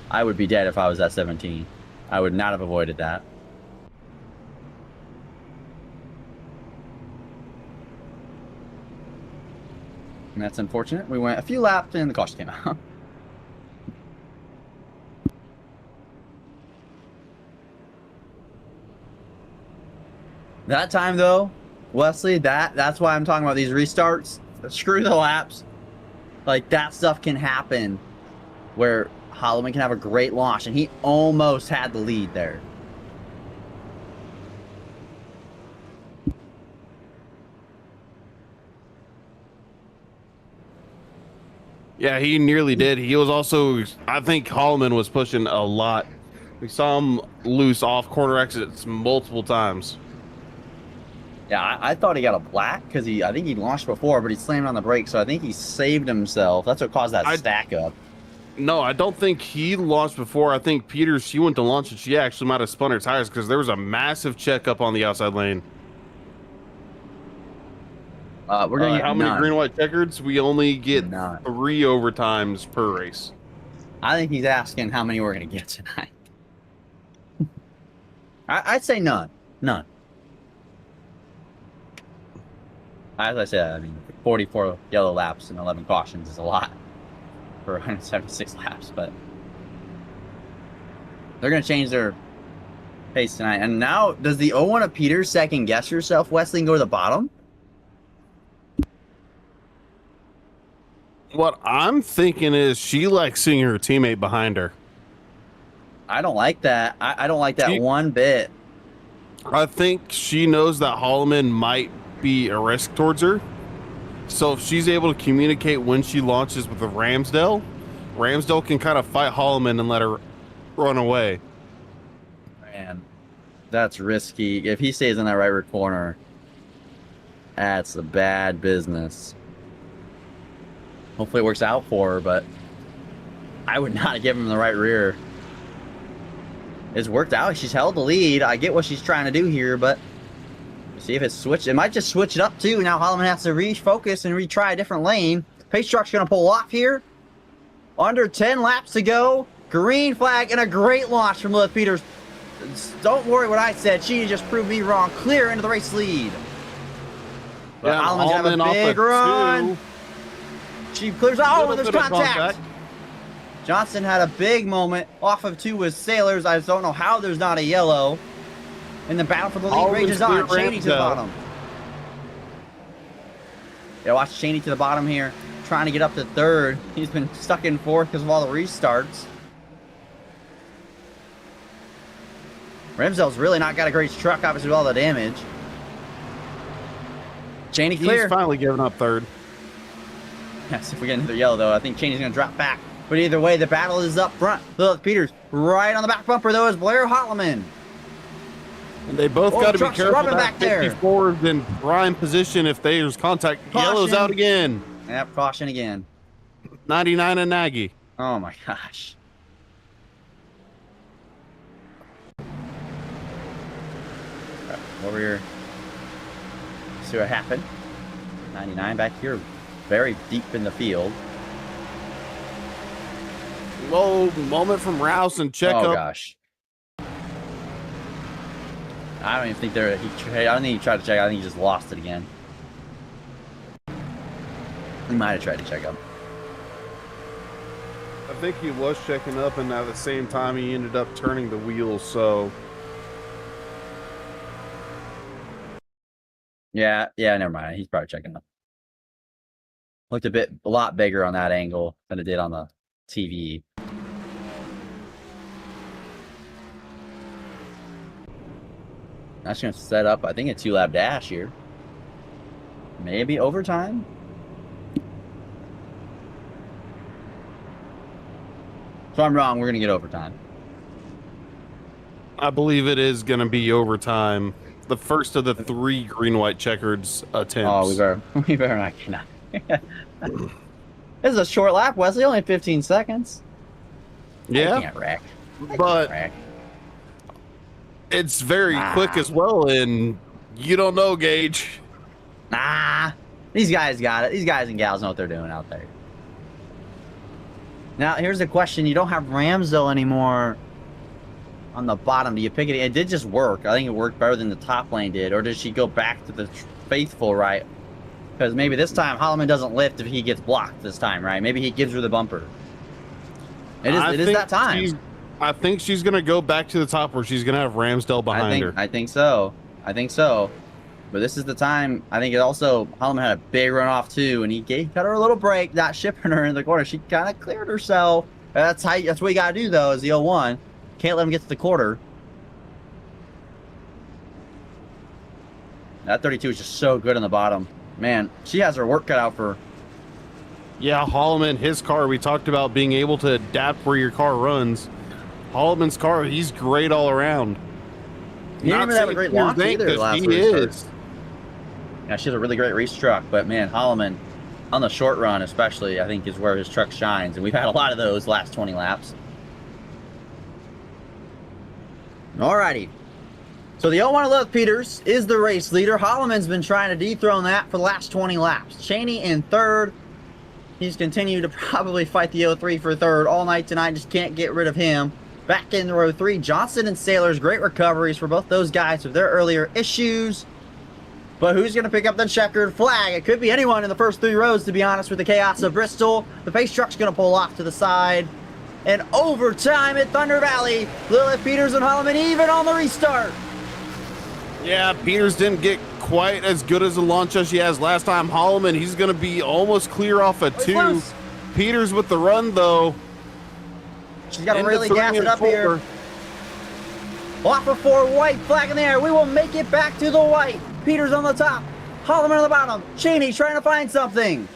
I would be dead if I was at 17. I would not have avoided that. And that's unfortunate. We went a few laps and the caution came out. That time, though, Wesley, that's why I'm talking about these restarts. Screw the laps. Like, that stuff can happen where Holloman can have a great launch, and he almost had the lead there. Yeah, he nearly did. He was also, I think Holloman was pushing a lot. We saw him loose off corner exits multiple times. Yeah, I thought he got a black because I think he launched before, but he slammed on the brakes, so I think he saved himself. That's what caused that stack up. No, I don't think he launched before. I think Peters, she went to launch and she actually might have spun her tires because there was a massive check up on the outside lane. We're gonna get how many green white checkers? We only get 3 overtimes per race. I think he's asking how many we're gonna get tonight. I'd say none. None. As I said, I mean, 44 yellow laps and 11 cautions is a lot for 176 laps, but they're going to change their pace tonight. And now, does the 01 of Peters second guess herself, Wesley, and go to the bottom? What I'm thinking is she likes seeing her teammate behind her. I don't like that. I don't like that one bit. I think she knows that Holloman might be a risk towards her. So if she's able to communicate when she launches with the Ramsdale can kind of fight Holloman and let her run away. Man, that's risky. If he stays in that right rear corner, that's a bad business. Hopefully it works out for her, but I would not give him the right rear. It's worked out. She's held the lead. I get what she's trying to do here, but see if it's switched. It might just switch it up too. Now Holloman has to refocus and retry a different lane. Pace truck's going to pull off here. Under 10 laps to go. Green flag and a great launch from Lilith Peters. Don't worry what I said. She just proved me wrong. Clear into the race lead. But Yeah, Holloman's going to have a big run. She clears out. Oh, there's contact. Johnson had a big moment off of 2 with Sailors. I just don't know how there's not a yellow. And the battle for the lead rages on. Cheney to the bottom. Yeah, watch Cheney to the bottom here, trying to get up to third. He's been stuck in fourth because of all the restarts. Wentzel's really not got a great truck, obviously, with all the damage. Cheney clear. He's finally giving up third. Yes, if we get another yellow, though, I think Cheney's going to drop back. But either way, the battle is up front. Lilith Peters right on the back bumper, though, is Blair Holloman. And they both got to be careful. Back there. 54 is in prime position if there's contact. Caution. Yellow's out again. Yep, caution again. 99 and Nagy. Oh, my gosh. Over here. See what happened. 99 back here, very deep in the field. Low moment from Rouse and check up. Oh gosh. I don't even think I don't think he tried to check. I think he just lost it again. He might have tried to check up. I think he was checking up, and at the same time, he ended up turning the wheels. So. Yeah, never mind. He's probably checking up. Looked a lot bigger on that angle than it did on the TV. That's going to set up, I think, a 2-lap dash here. Maybe overtime. So I'm wrong. We're going to get overtime. I believe it is going to be overtime. The first of the 3 green-white checkers attempts. Oh, we better not get out. This is a short lap, Wesley. Only 15 seconds. Yeah. I can't wreck. But it's very quick as well, and you don't know, Gage. These guys got it. These guys and gals know what they're doing out there. Now, here's the question. You don't have Ramsdell anymore on the bottom. Do you pick it? It did just work. I think it worked better than the top lane did. Or did she go back to the faithful right? Because maybe this time Holloman doesn't lift if he gets blocked this time, right? Maybe he gives her the bumper. It is that time. I think she's going to go back to the top where she's going to have Ramsdell behind her. I think so. But this is the time. I think it also, Holloman had a big run off too, and he cut her a little break, not shipping her in the corner. She kind of cleared herself. That's what you got to do, though, is the 0-1. Can't let him get to the quarter. That 32 is just so good on the bottom. Man, she has her work cut out for her. Yeah, Holloman, his car, we talked about being able to adapt where your car runs. Holloman's car, he's great all around. He didn't even have a great launch either last race. Yeah, she has a really great race truck, but man, Holloman, on the short run especially, I think is where his truck shines. And we've had a lot of those last 20 laps. Alrighty. So the 0-1 Lilith Peters is the race leader. Holloman's been trying to dethrone that for the last 20 laps. Cheney in third. He's continued to probably fight the 0-3 for third all night tonight. Just can't get rid of him. Back in row 3, Johnson and Sailors. Great recoveries for both those guys with their earlier issues. But who's going to pick up the checkered flag? It could be anyone in the first 3 rows, to be honest, with the chaos of Bristol. The pace truck's going to pull off to the side. And overtime at Thunder Valley. Lilith Peters and Holloman even on the restart. Yeah, Peters didn't get quite as good as a launch as she has last time. Holloman, he's going to be almost clear off a 2. Peters with the run, though. She's got to really gas it up here. Off of 4, white flag in the air. We will make it back to the white. Peters on the top. Holloman on the bottom. Cheney trying to find something.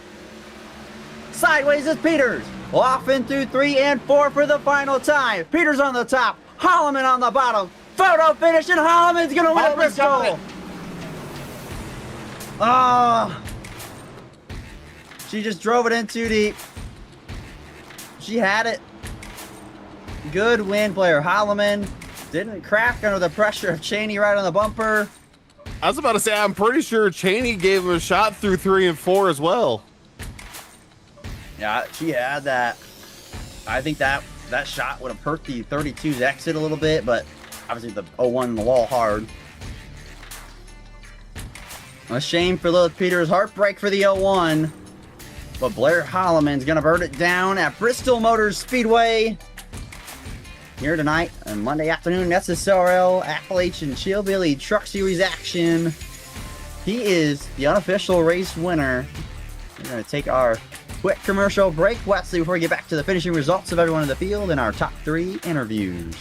Sideways is Peters. Off into 3 and 4 for the final time. Peters on the top. Holloman on the bottom. Photo finish, and Holloman's going to win Bristol. She just drove it in too deep. She had it. Good win, player Holloman. Didn't crack under the pressure of Cheney right on the bumper. I was about to say, I'm pretty sure Cheney gave him a shot through 3 and 4 as well. Yeah, she had that. I think that shot would have hurt the 32's exit a little bit, but obviously the 0-1 in the wall hard. A shame for Lilith Peters. Heartbreak for the 0-1. But Blair Holloman's going to burn it down at Bristol Motor Speedway. Here tonight on Monday afternoon, SSRL Appalachian Chillbilly Truck Series action. He is the unofficial race winner. We're going to take our quick commercial break, Wesley, before we get back to the finishing results of everyone in the field and our top 3 interviews.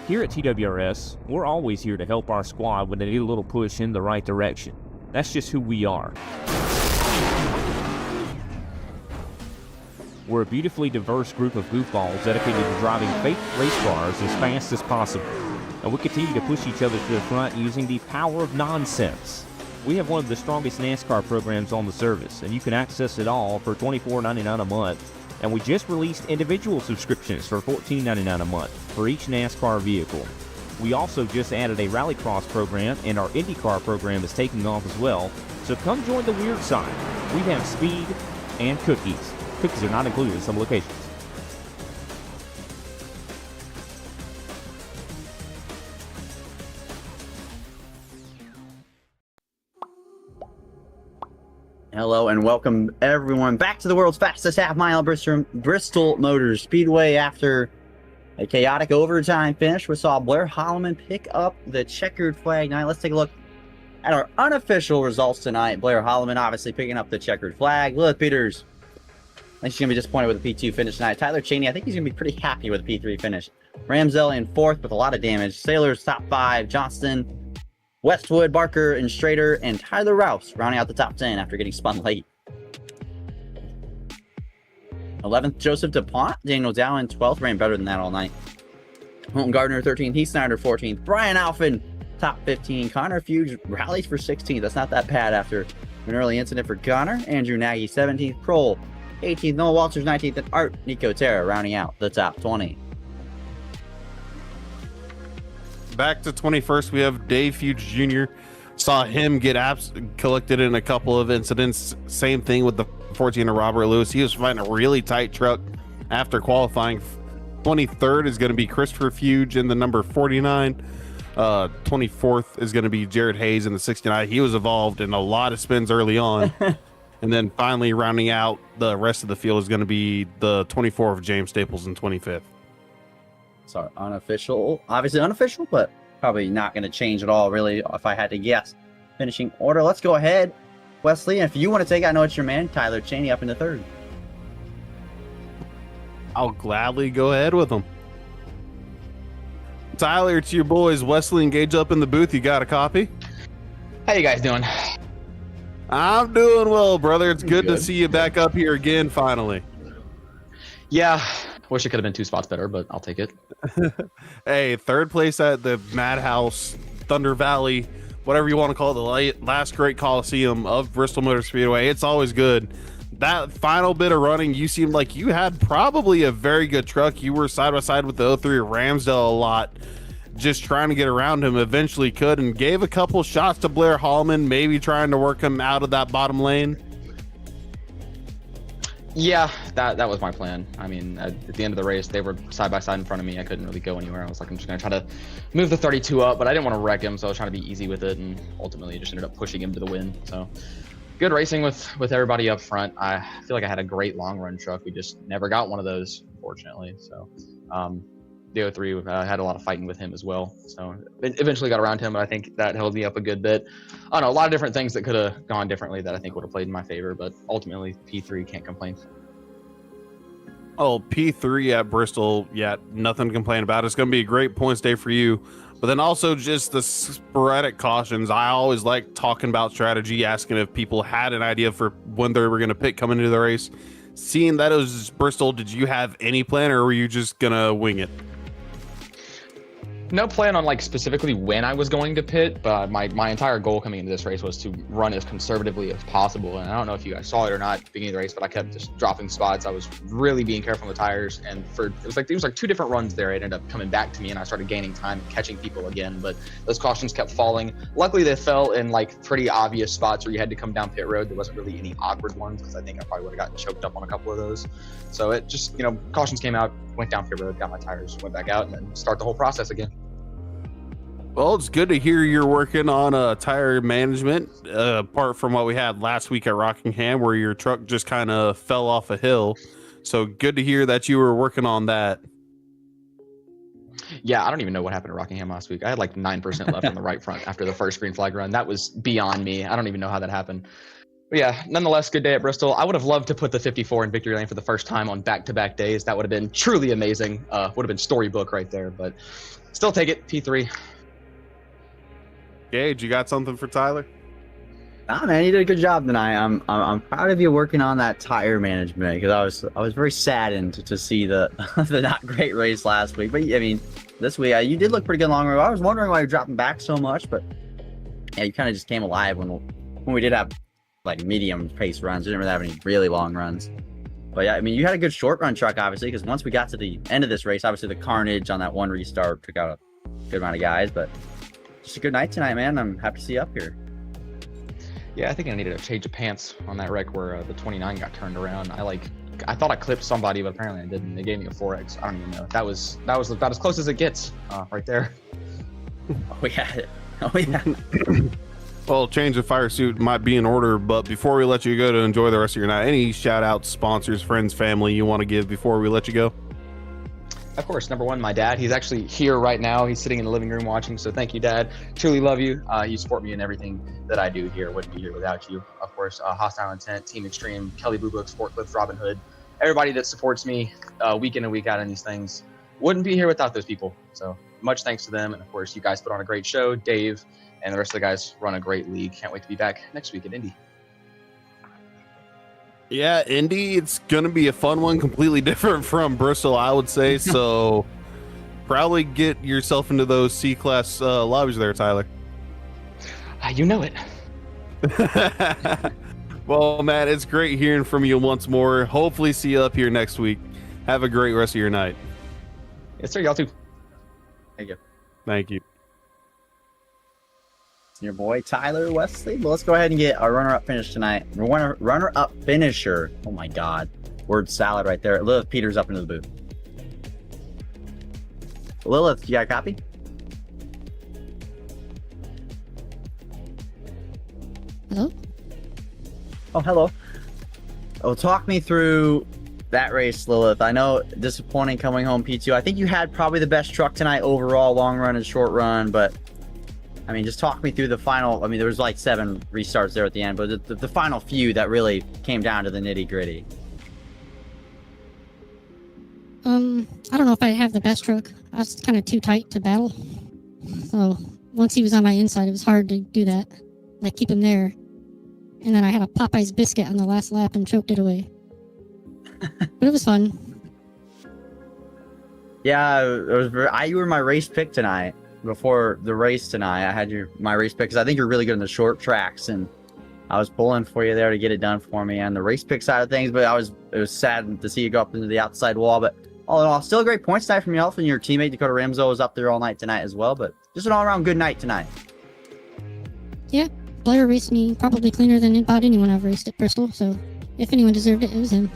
Here at TWRS, we're always here to help our squad when they need a little push in the right direction. That's just who we are. We're a beautifully diverse group of goofballs dedicated to driving fake race cars as fast as possible. And we continue to push each other to the front using the power of nonsense. We have one of the strongest NASCAR programs on the service, and you can access it all for $24.99 a month. And we just released individual subscriptions for $14.99 a month for each NASCAR vehicle. We also just added a rallycross program, and our IndyCar program is taking off as well. So come join the weird side. We have speed and cookies. Cookies are not included in some locations. Hello and welcome everyone back to the world's fastest half-mile Bristol Motor Speedway. After a chaotic overtime finish, we saw Blair Holloman pick up the checkered flag tonight. Let's take a look at our unofficial results tonight. Blair Holloman obviously picking up the checkered flag. Lilith Peters, I think she's going to be disappointed with the P2 finish tonight. Tyler Cheney, I think he's going to be pretty happy with the P3 finish. Ramsell in 4th with a lot of damage. Sailors top 5, Johnston, Westwood, Barker, and Schrader, and Tyler Rouse rounding out the top 10 after getting spun late. 11th, Joseph DuPont. Daniel Dow in 12th. Ran better than that all night. Holton Gardner, 13th. Heath Snyder, 14th. Brian Alphin, top 15. Connor Fuge rallies for 16th. That's not that bad after an early incident for Connor. Andrew Nagy, 17th. Kroll, 18th. Noah Walters, 19th. And Art Nico Terra rounding out the top 20. Back to 21st, we have Dave Fuge Jr. Saw him get collected in a couple of incidents. Same thing with the 14 of Robert Lewis. He was fighting a really tight truck after qualifying. 23rd is going to be Christopher Fuge in the number 49. 24th is going to be Jared Hayes in the 69. He was involved in a lot of spins early on. And then finally rounding out the rest of the field is going to be the 24 of James Staples in 25th. Sorry, unofficial. Obviously unofficial, but probably not going to change at all, really, if I had to guess. Finishing order. Let's go ahead, Wesley. And if you want to take, I know it's your man, Tyler Cheney, up in the 3rd. I'll gladly go ahead with him. Tyler, it's your boys, Wesley and Gage up in the booth. You got a copy? How you guys doing? I'm doing well, brother. It's good to see you back up here again, finally. Yeah, wish it could have been 2 spots better, but I'll take it. Hey, 3rd place at the Madhouse, Thunder Valley, whatever you want to call it, the last great Coliseum of Bristol Motor Speedway. It's always good. That final bit of running, you seemed like you had probably a very good truck. You were side by side with the 03 Ramsdale a lot, just trying to get around him. Eventually could, and gave a couple shots to Blair Holloman, maybe trying to work him out of that bottom lane. Yeah, that was my plan. I mean, at the end of the race, they were side by side in front of me. I couldn't really go anywhere. I was like, I'm just going to try to move the 32 up, but I didn't want to wreck him, so I was trying to be easy with it, and ultimately just ended up pushing him to the win. So good racing with everybody up front. I feel like I had a great long run truck. We just never got one of those, unfortunately. So the 03 had a lot of fighting with him as well. So eventually got around him, but I think that held me up a good bit. I don't know, a lot of different things that could have gone differently that I think would have played in my favor, but ultimately P3 can't complain. Oh, P3 at Bristol, yeah, nothing to complain about. It's going to be a great points day for you. But then also just the sporadic cautions. I always like talking about strategy, asking if people had an idea for when they were going to pick coming into the race. Seeing that it was Bristol, did you have any plan, or were you just going to wing it? no plan on like specifically when I was going to pit, but my entire goal coming into this race was to run as conservatively as possible. And I don't know if you guys saw it or not at the beginning of the race, but I kept just dropping spots. I was really being careful on the tires, and it was like 2 different runs there. It ended up coming back to me, and I started gaining time and catching people again. But those cautions kept falling. Luckily, they fell in like pretty obvious spots where you had to come down pit road. There wasn't really any awkward ones, because I think I probably would have gotten choked up on a couple of those. So it just, cautions came out, went down pit road, got my tires, went back out, and then start the whole process again. Well, it's good to hear you're working on tire management, apart from what we had last week at Rockingham, where your truck just kind of fell off a hill. So good to hear that you were working on that. Yeah, I don't even know what happened to Rockingham last week. I had like 9% left on the right front after the first green flag run. That was beyond me. I don't even know how that happened. But yeah, nonetheless, good day at Bristol. I would have loved to put the 54 in victory lane for the first time on back-to-back days. That would have been truly amazing. Would have been storybook right there, but still take it, P3. Gage, you got something for Tyler? Nah, man, you did a good job tonight. I'm proud of you working on that tire management, because I was very saddened to see the the not great race last week. But I mean, this week you did look pretty good long road. I was wondering why you're dropping back so much, but yeah, you kind of just came alive when we did have like medium pace runs. We didn't really have any really long runs. But yeah, I mean, you had a good short run truck, obviously, because once we got to the end of this race, obviously the carnage on that one restart took out a good amount of guys. But just a good night tonight, man. I'm happy to see you up here. Yeah, I think I needed a change of pants on that wreck where the 29 got turned around. I thought I clipped somebody, but apparently I didn't. They gave me a 4X. I don't even know. That was about as close as it gets, right there. Oh yeah, oh yeah. Well, change of fire suit might be in order, but before we let you go to enjoy the rest of your night, any shout outs, sponsors, friends, family you want to give before we let you go? Of course, number one, my dad. He's actually here right now. He's sitting in the living room watching. So thank you, Dad. Truly love you. You support me in everything that I do here. Wouldn't be here without you. Of course, Hostile Intent, Team Extreme, Kelly Blue Book, Sport Clips, Robin Hood. Everybody that supports me week in and week out in these things. Wouldn't be here without those people. So much thanks to them. And of course, you guys put on a great show. Dave and the rest of the guys run a great league. Can't wait to be back next week at Indy. Yeah, Indy, it's going to be a fun one, completely different from Bristol, I would say. So probably get yourself into those C-Class lobbies there, Tyler. You know it. Well, Matt, it's great hearing from you once more. Hopefully see you up here next week. Have a great rest of your night. Yes, sir. Y'all too. Thank you. Thank you. Your boy Tyler Wesley. Well, let's go ahead and get our runner-up finish tonight. Runner-up finisher. Oh my God, word salad right there. Lilith Peters up into the booth. Lilith, you got a copy? Hello. Oh, hello. Oh, talk me through that race, Lilith. I know disappointing coming home P2. I think you had probably the best truck tonight overall, long run and short run, but I mean, just talk me through the final. I mean, there was like 7 restarts there at the end, but the final few that really came down to the nitty gritty. I don't know if I have the best truck. I was kind of too tight to battle. So once he was on my inside, it was hard to do that. Like keep him there. And then I had a Popeye's biscuit on the last lap and choked it away. But it was fun. Yeah, you were my race pick tonight. Before the race tonight, I had my race pick because I think you're really good in the short tracks, and I was pulling for you there to get it done for me on the race pick side of things. But it was sad to see you go up into the outside wall. But all in all, still a great points tonight from yourself, and your teammate Dakota Ramzo was up there all night tonight as well. But just an all-around good night tonight. Yeah, Blair raced me probably cleaner than about anyone I've raced at Bristol. So if anyone deserved it, it was him.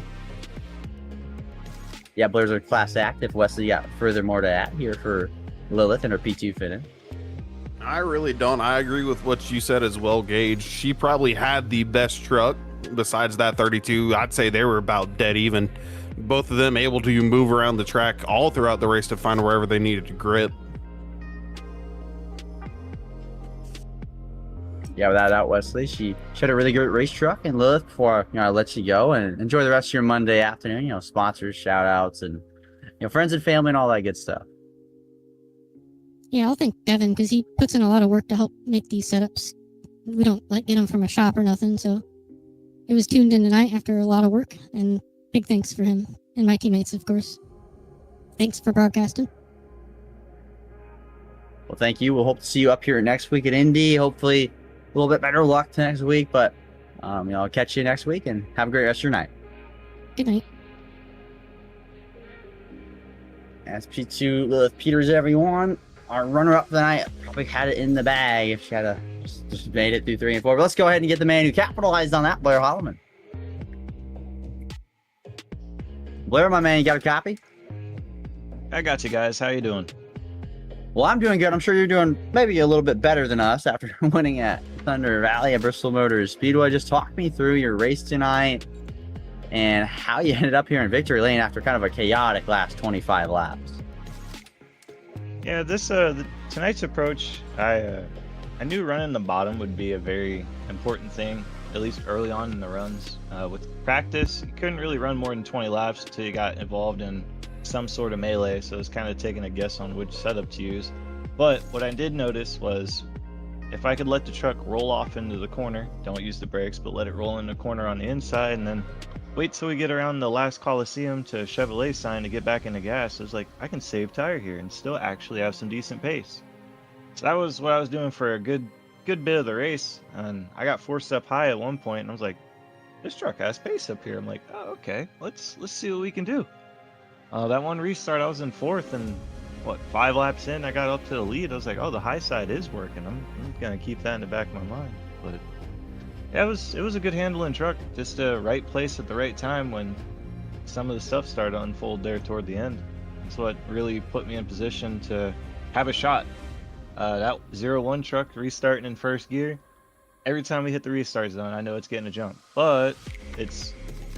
Yeah, Blair's a class act. If Wesley got furthermore to add here for Lilith and her P2 fitting. I really don't. I agree with what you said as well, Gage. She probably had the best truck besides that 32. I'd say they were about dead even. Both of them able to move around the track all throughout the race to find wherever they needed to grip. Yeah, without that, Wesley, she had a really good race truck. And Lilith, before I let you go and enjoy the rest of your Monday afternoon, sponsors, shout outs, and friends and family and all that good stuff. Yeah, I'll thank Devin because he puts in a lot of work to help make these setups. We don't get them from a shop or nothing, so it was tuned in tonight after a lot of work, and big thanks for him and my teammates, of course. Thanks for broadcasting. Well, thank you. We'll hope to see you up here next week at Indy. Hopefully, a little bit better luck next week. But I'll catch you next week, and have a great rest of your night. Good night. That's P2 Lilith Peters, everyone. Our runner-up tonight probably had it in the bag if she had just made it through 3 and 4. But let's go ahead and get the man who capitalized on that, Blair Holloman. Blair, my man, you got a copy? I got you guys. How you doing? Well, I'm doing good. I'm sure you're doing maybe a little bit better than us after winning at Thunder Valley at Bristol Motor Speedway. Just talk me through your race tonight and how you ended up here in victory lane after kind of a chaotic last 25 laps. Yeah, tonight's approach, I knew running the bottom would be a very important thing, at least early on in the runs. With practice, you couldn't really run more than 20 laps until you got involved in some sort of melee, so it was kind of taking a guess on which setup to use. But what I did notice was if I could let the truck roll off into the corner, don't use the brakes, but let it roll in the corner on the inside, and then wait till we get around the last Coliseum to Chevrolet sign to get back into gas. It was like, I can save tire here and still actually have some decent pace. So that was what I was doing for a good bit of the race, and I got forced up high at one point, and I was like, this truck has pace up here. I'm like, oh, okay, let's see what we can do. That one restart, I was in 4th, and 5 laps in, I got up to the lead. I was like, oh, the high side is working. I'm gonna keep that in the back of my mind. But yeah, it was a good handling truck, just a right place at the right time when some of the stuff started to unfold there toward the end. That's what really put me in position to have a shot. That 0-1 truck restarting in first gear, every time we hit the restart zone, I know it's getting a jump. But it's,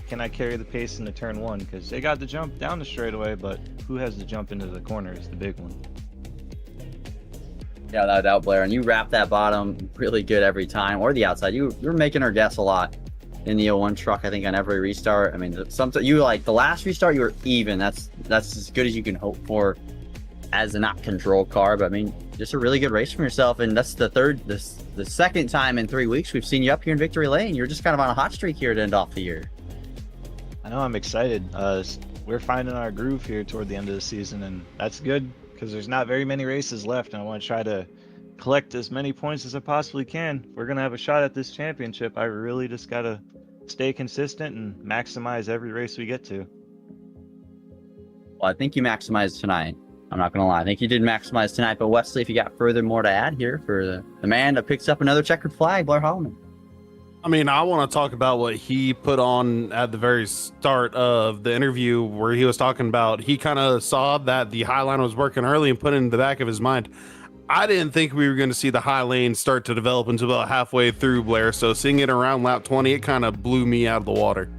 can I carry the pace into turn 1? Because they got the jump down the straightaway, but who has the jump into the corner is the big one. Yeah, without doubt, Blair. And you wrap that bottom really good every time, or the outside. You're making her guess a lot in the 01 truck, I think, on every restart. I mean, the last restart, you were even. That's as good as you can hope for as a not control car. But I mean, just a really good race from yourself. And that's the second time in 3 weeks we've seen you up here in victory lane. You're just kind of on a hot streak here to end off the year. I know, I'm excited. We're finding our groove here toward the end of the season, and that's good because there's not very many races left, and I want to try to collect as many points as I possibly can. If we're going to have a shot at this championship, I really just got to stay consistent and maximize every race we get to. Well, I think you maximized tonight. I'm not going to lie. I think you did maximize tonight, but Wesley, if you got further more to add here for the man that picks up another checkered flag, Blair Holloman. I mean, I want to talk about what he put on at the very start of the interview where he was talking about he kind of saw that the high line was working early and put it in the back of his mind. I didn't think we were going to see the high lane start to develop until about halfway through, Blair. So seeing it around lap 20, it kind of blew me out of the water.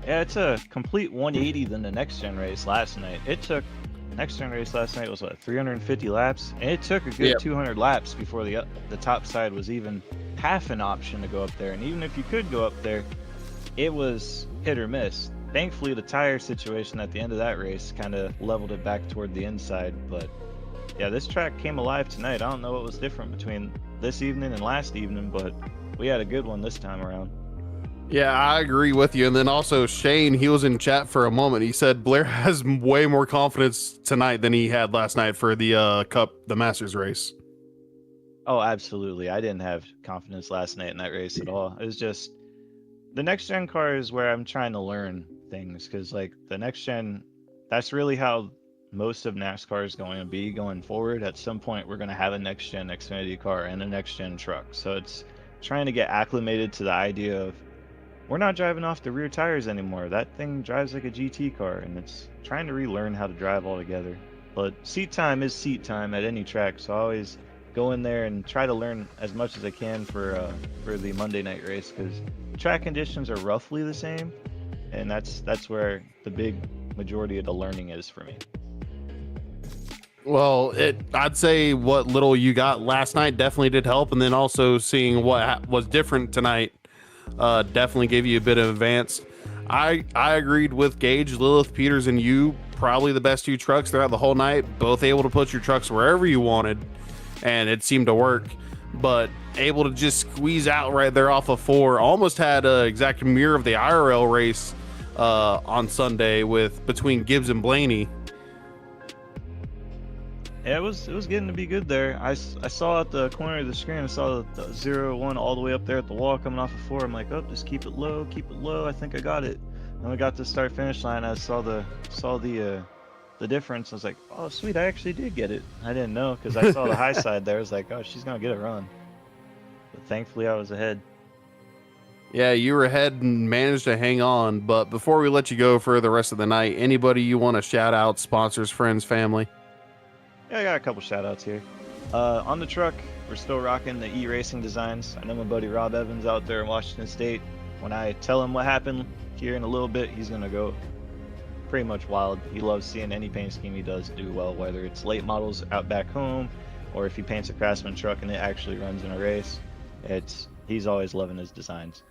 Yeah, it's a complete 180 than the next gen race last night. The next gen race last night was 350 laps, and it took a good 200 laps before the top side was even half an option to go up there. And even if you could go up there, it was hit or miss. Thankfully, the tire situation at the end of that race kind of leveled it back toward the inside. But yeah, this track came alive tonight. I don't know what was different between this evening and last evening, but we had a good one this time around. Yeah, I agree with you. And then also Shane, he was in chat for a moment. He said Blair has way more confidence tonight than he had last night for the the Masters race. Oh, absolutely. I didn't have confidence last night in that race at all. It was just the next gen car is where I'm trying to learn things, because the next gen, that's really how most of NASCAR is going to be going forward. At some point, we're going to have a next gen Xfinity car and a next gen truck. So it's trying to get acclimated to the idea of we're not driving off the rear tires anymore. That thing drives like a GT car, and it's trying to relearn how to drive all together. But seat time is seat time at any track, so I always go in there and try to learn as much as I can for the Monday night race, because track conditions are roughly the same, and that's where the big majority of the learning is for me. Well, I'd say what little you got last night definitely did help, and then also seeing what was different tonight definitely gave you a bit of advance. I agreed with Gage, Lilith, Peters, and you, probably the best two trucks throughout the whole night, both able to put your trucks wherever you wanted, and it seemed to work, but able to just squeeze out right there off of 4. Almost had an exact mirror of the IRL race on Sunday between Gibbs and Blaney. Yeah, it was getting to be good there. I saw at the corner of the screen, I saw the 0-1 all the way up there at the wall coming off of 4. I'm like, oh, just keep it low, I think I got it. And we got to start finish line. I saw the difference. I was like, oh sweet, I actually did get it. I didn't know because I saw the high side there. I was like, oh, she's gonna get a run. But thankfully, I was ahead. Yeah, you were ahead and managed to hang on. But before we let you go for the rest of the night, anybody you want to shout out, sponsors, friends, family? Yeah, I got a couple shout outs here. On the truck, we're still rocking the E-Racing designs. I know my buddy Rob Evans out there in Washington State. When I tell him what happened here in a little bit, he's going to go pretty much wild. He loves seeing any paint scheme he does do well, whether it's late models out back home or if he paints a Craftsman truck and it actually runs in a race. He's always loving his designs.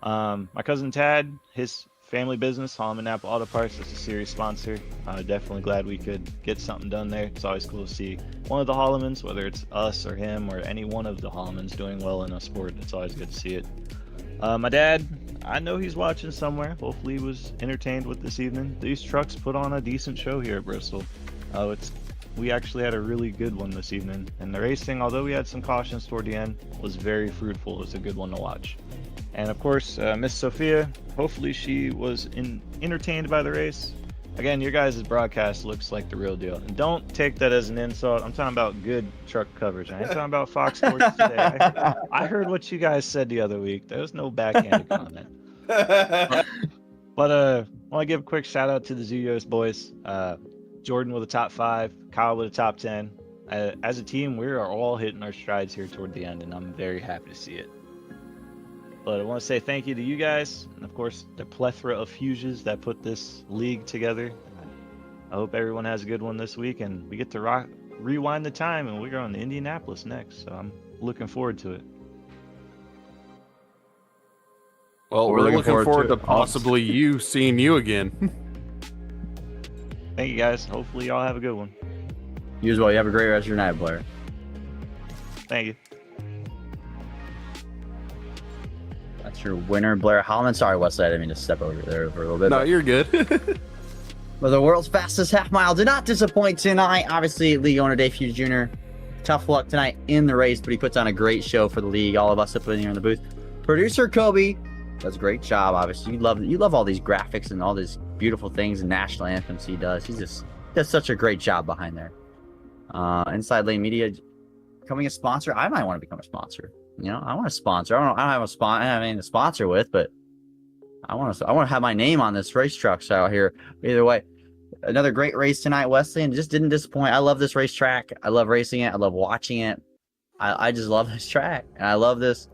My cousin Tad, his family business, Holloman Apple Auto Parts, is a series sponsor. Definitely glad we could get something done there. It's always cool to see one of the Hollamans, whether it's us or him or any one of the Hollamans, doing well in a sport. It's always good to see it. My dad, I know he's watching somewhere. Hopefully he was entertained with this evening. These trucks put on a decent show here at Bristol. We actually had a really good one this evening. And the racing, although we had some cautions toward the end, was very fruitful. It was a good one to watch. And of course, Miss Sophia, hopefully she was entertained by the race. Again, your guys' broadcast looks like the real deal. And don't take that as an insult. I'm talking about good truck coverage. I ain't talking about Fox Sports today. I heard what you guys said the other week. There was no backhanded comment. But I want to give a quick shout out to the Zuyos boys. Jordan with a top 5, Kyle with a top 10. As a team, we are all hitting our strides here toward the end, and I'm very happy to see it. But I want to say thank you to you guys, and of course the plethora of Fuges that put this league together. I hope everyone has a good one this week, and we get to rewind the time, and we're going to Indianapolis next, so I'm looking forward to it. Well, we're looking forward to possibly seeing you again. Thank you guys. Hopefully y'all have a good one. You as well. You have a great rest of your night, Blair. Thank you. That's your winner, Blair Holloman. Sorry, Wesley, I didn't mean to step over there for a little bit. No, you're good. But the world's fastest half mile did not disappoint tonight. Obviously, league owner Dave Fuge Jr. Tough luck tonight in the race, but he puts on a great show for the league. All of us up in here in the booth. Producer Kobe does a great job. Obviously, you love all these graphics and all these beautiful things and national anthems he does. He does such a great job behind there. Inside Lane Media becoming a sponsor. I might want to become a sponsor. You know, I want to sponsor. I don't have anything to sponsor with, but I want to have my name on this race truck out here. Either way, another great race tonight, Wesley, and just didn't disappoint. I love this racetrack. I love racing it. I love watching it. I just love this track, and I love this.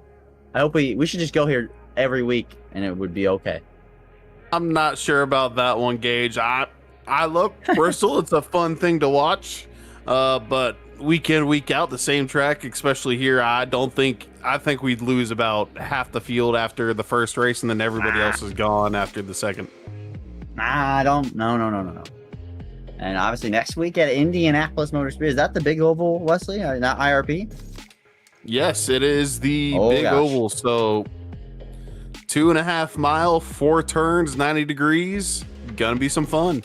I hope we should just go here every week, and it would be okay. I'm not sure about that one, Gage. I love Bristol. It's a fun thing to watch, but week in, week out, the same track, especially here, I think we'd lose about half the field after the first race, and then everybody else is gone after the second. No. And obviously next week at Indianapolis Motor Speedway, is that the big oval, Wesley? Not IRP? Yes, it is the big oval. So 2.5 mile, 4 turns, 90 degrees. Gonna be some fun.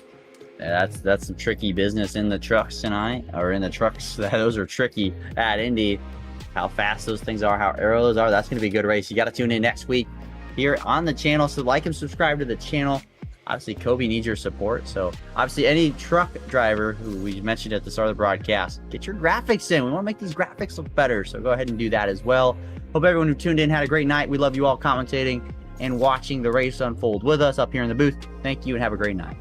Yeah, that's some tricky business in the trucks tonight, or in the trucks. Those are tricky at Indy. How fast those things are, how aero those are. That's going to be a good race. You got to tune in next week here on the channel. So like and subscribe to the channel. Obviously, Kobe needs your support. So obviously, any truck driver who we mentioned at the start of the broadcast, get your graphics in. We want to make these graphics look better. So go ahead and do that as well. Hope everyone who tuned in had a great night. We love you all commentating and watching the race unfold with us up here in the booth. Thank you and have a great night.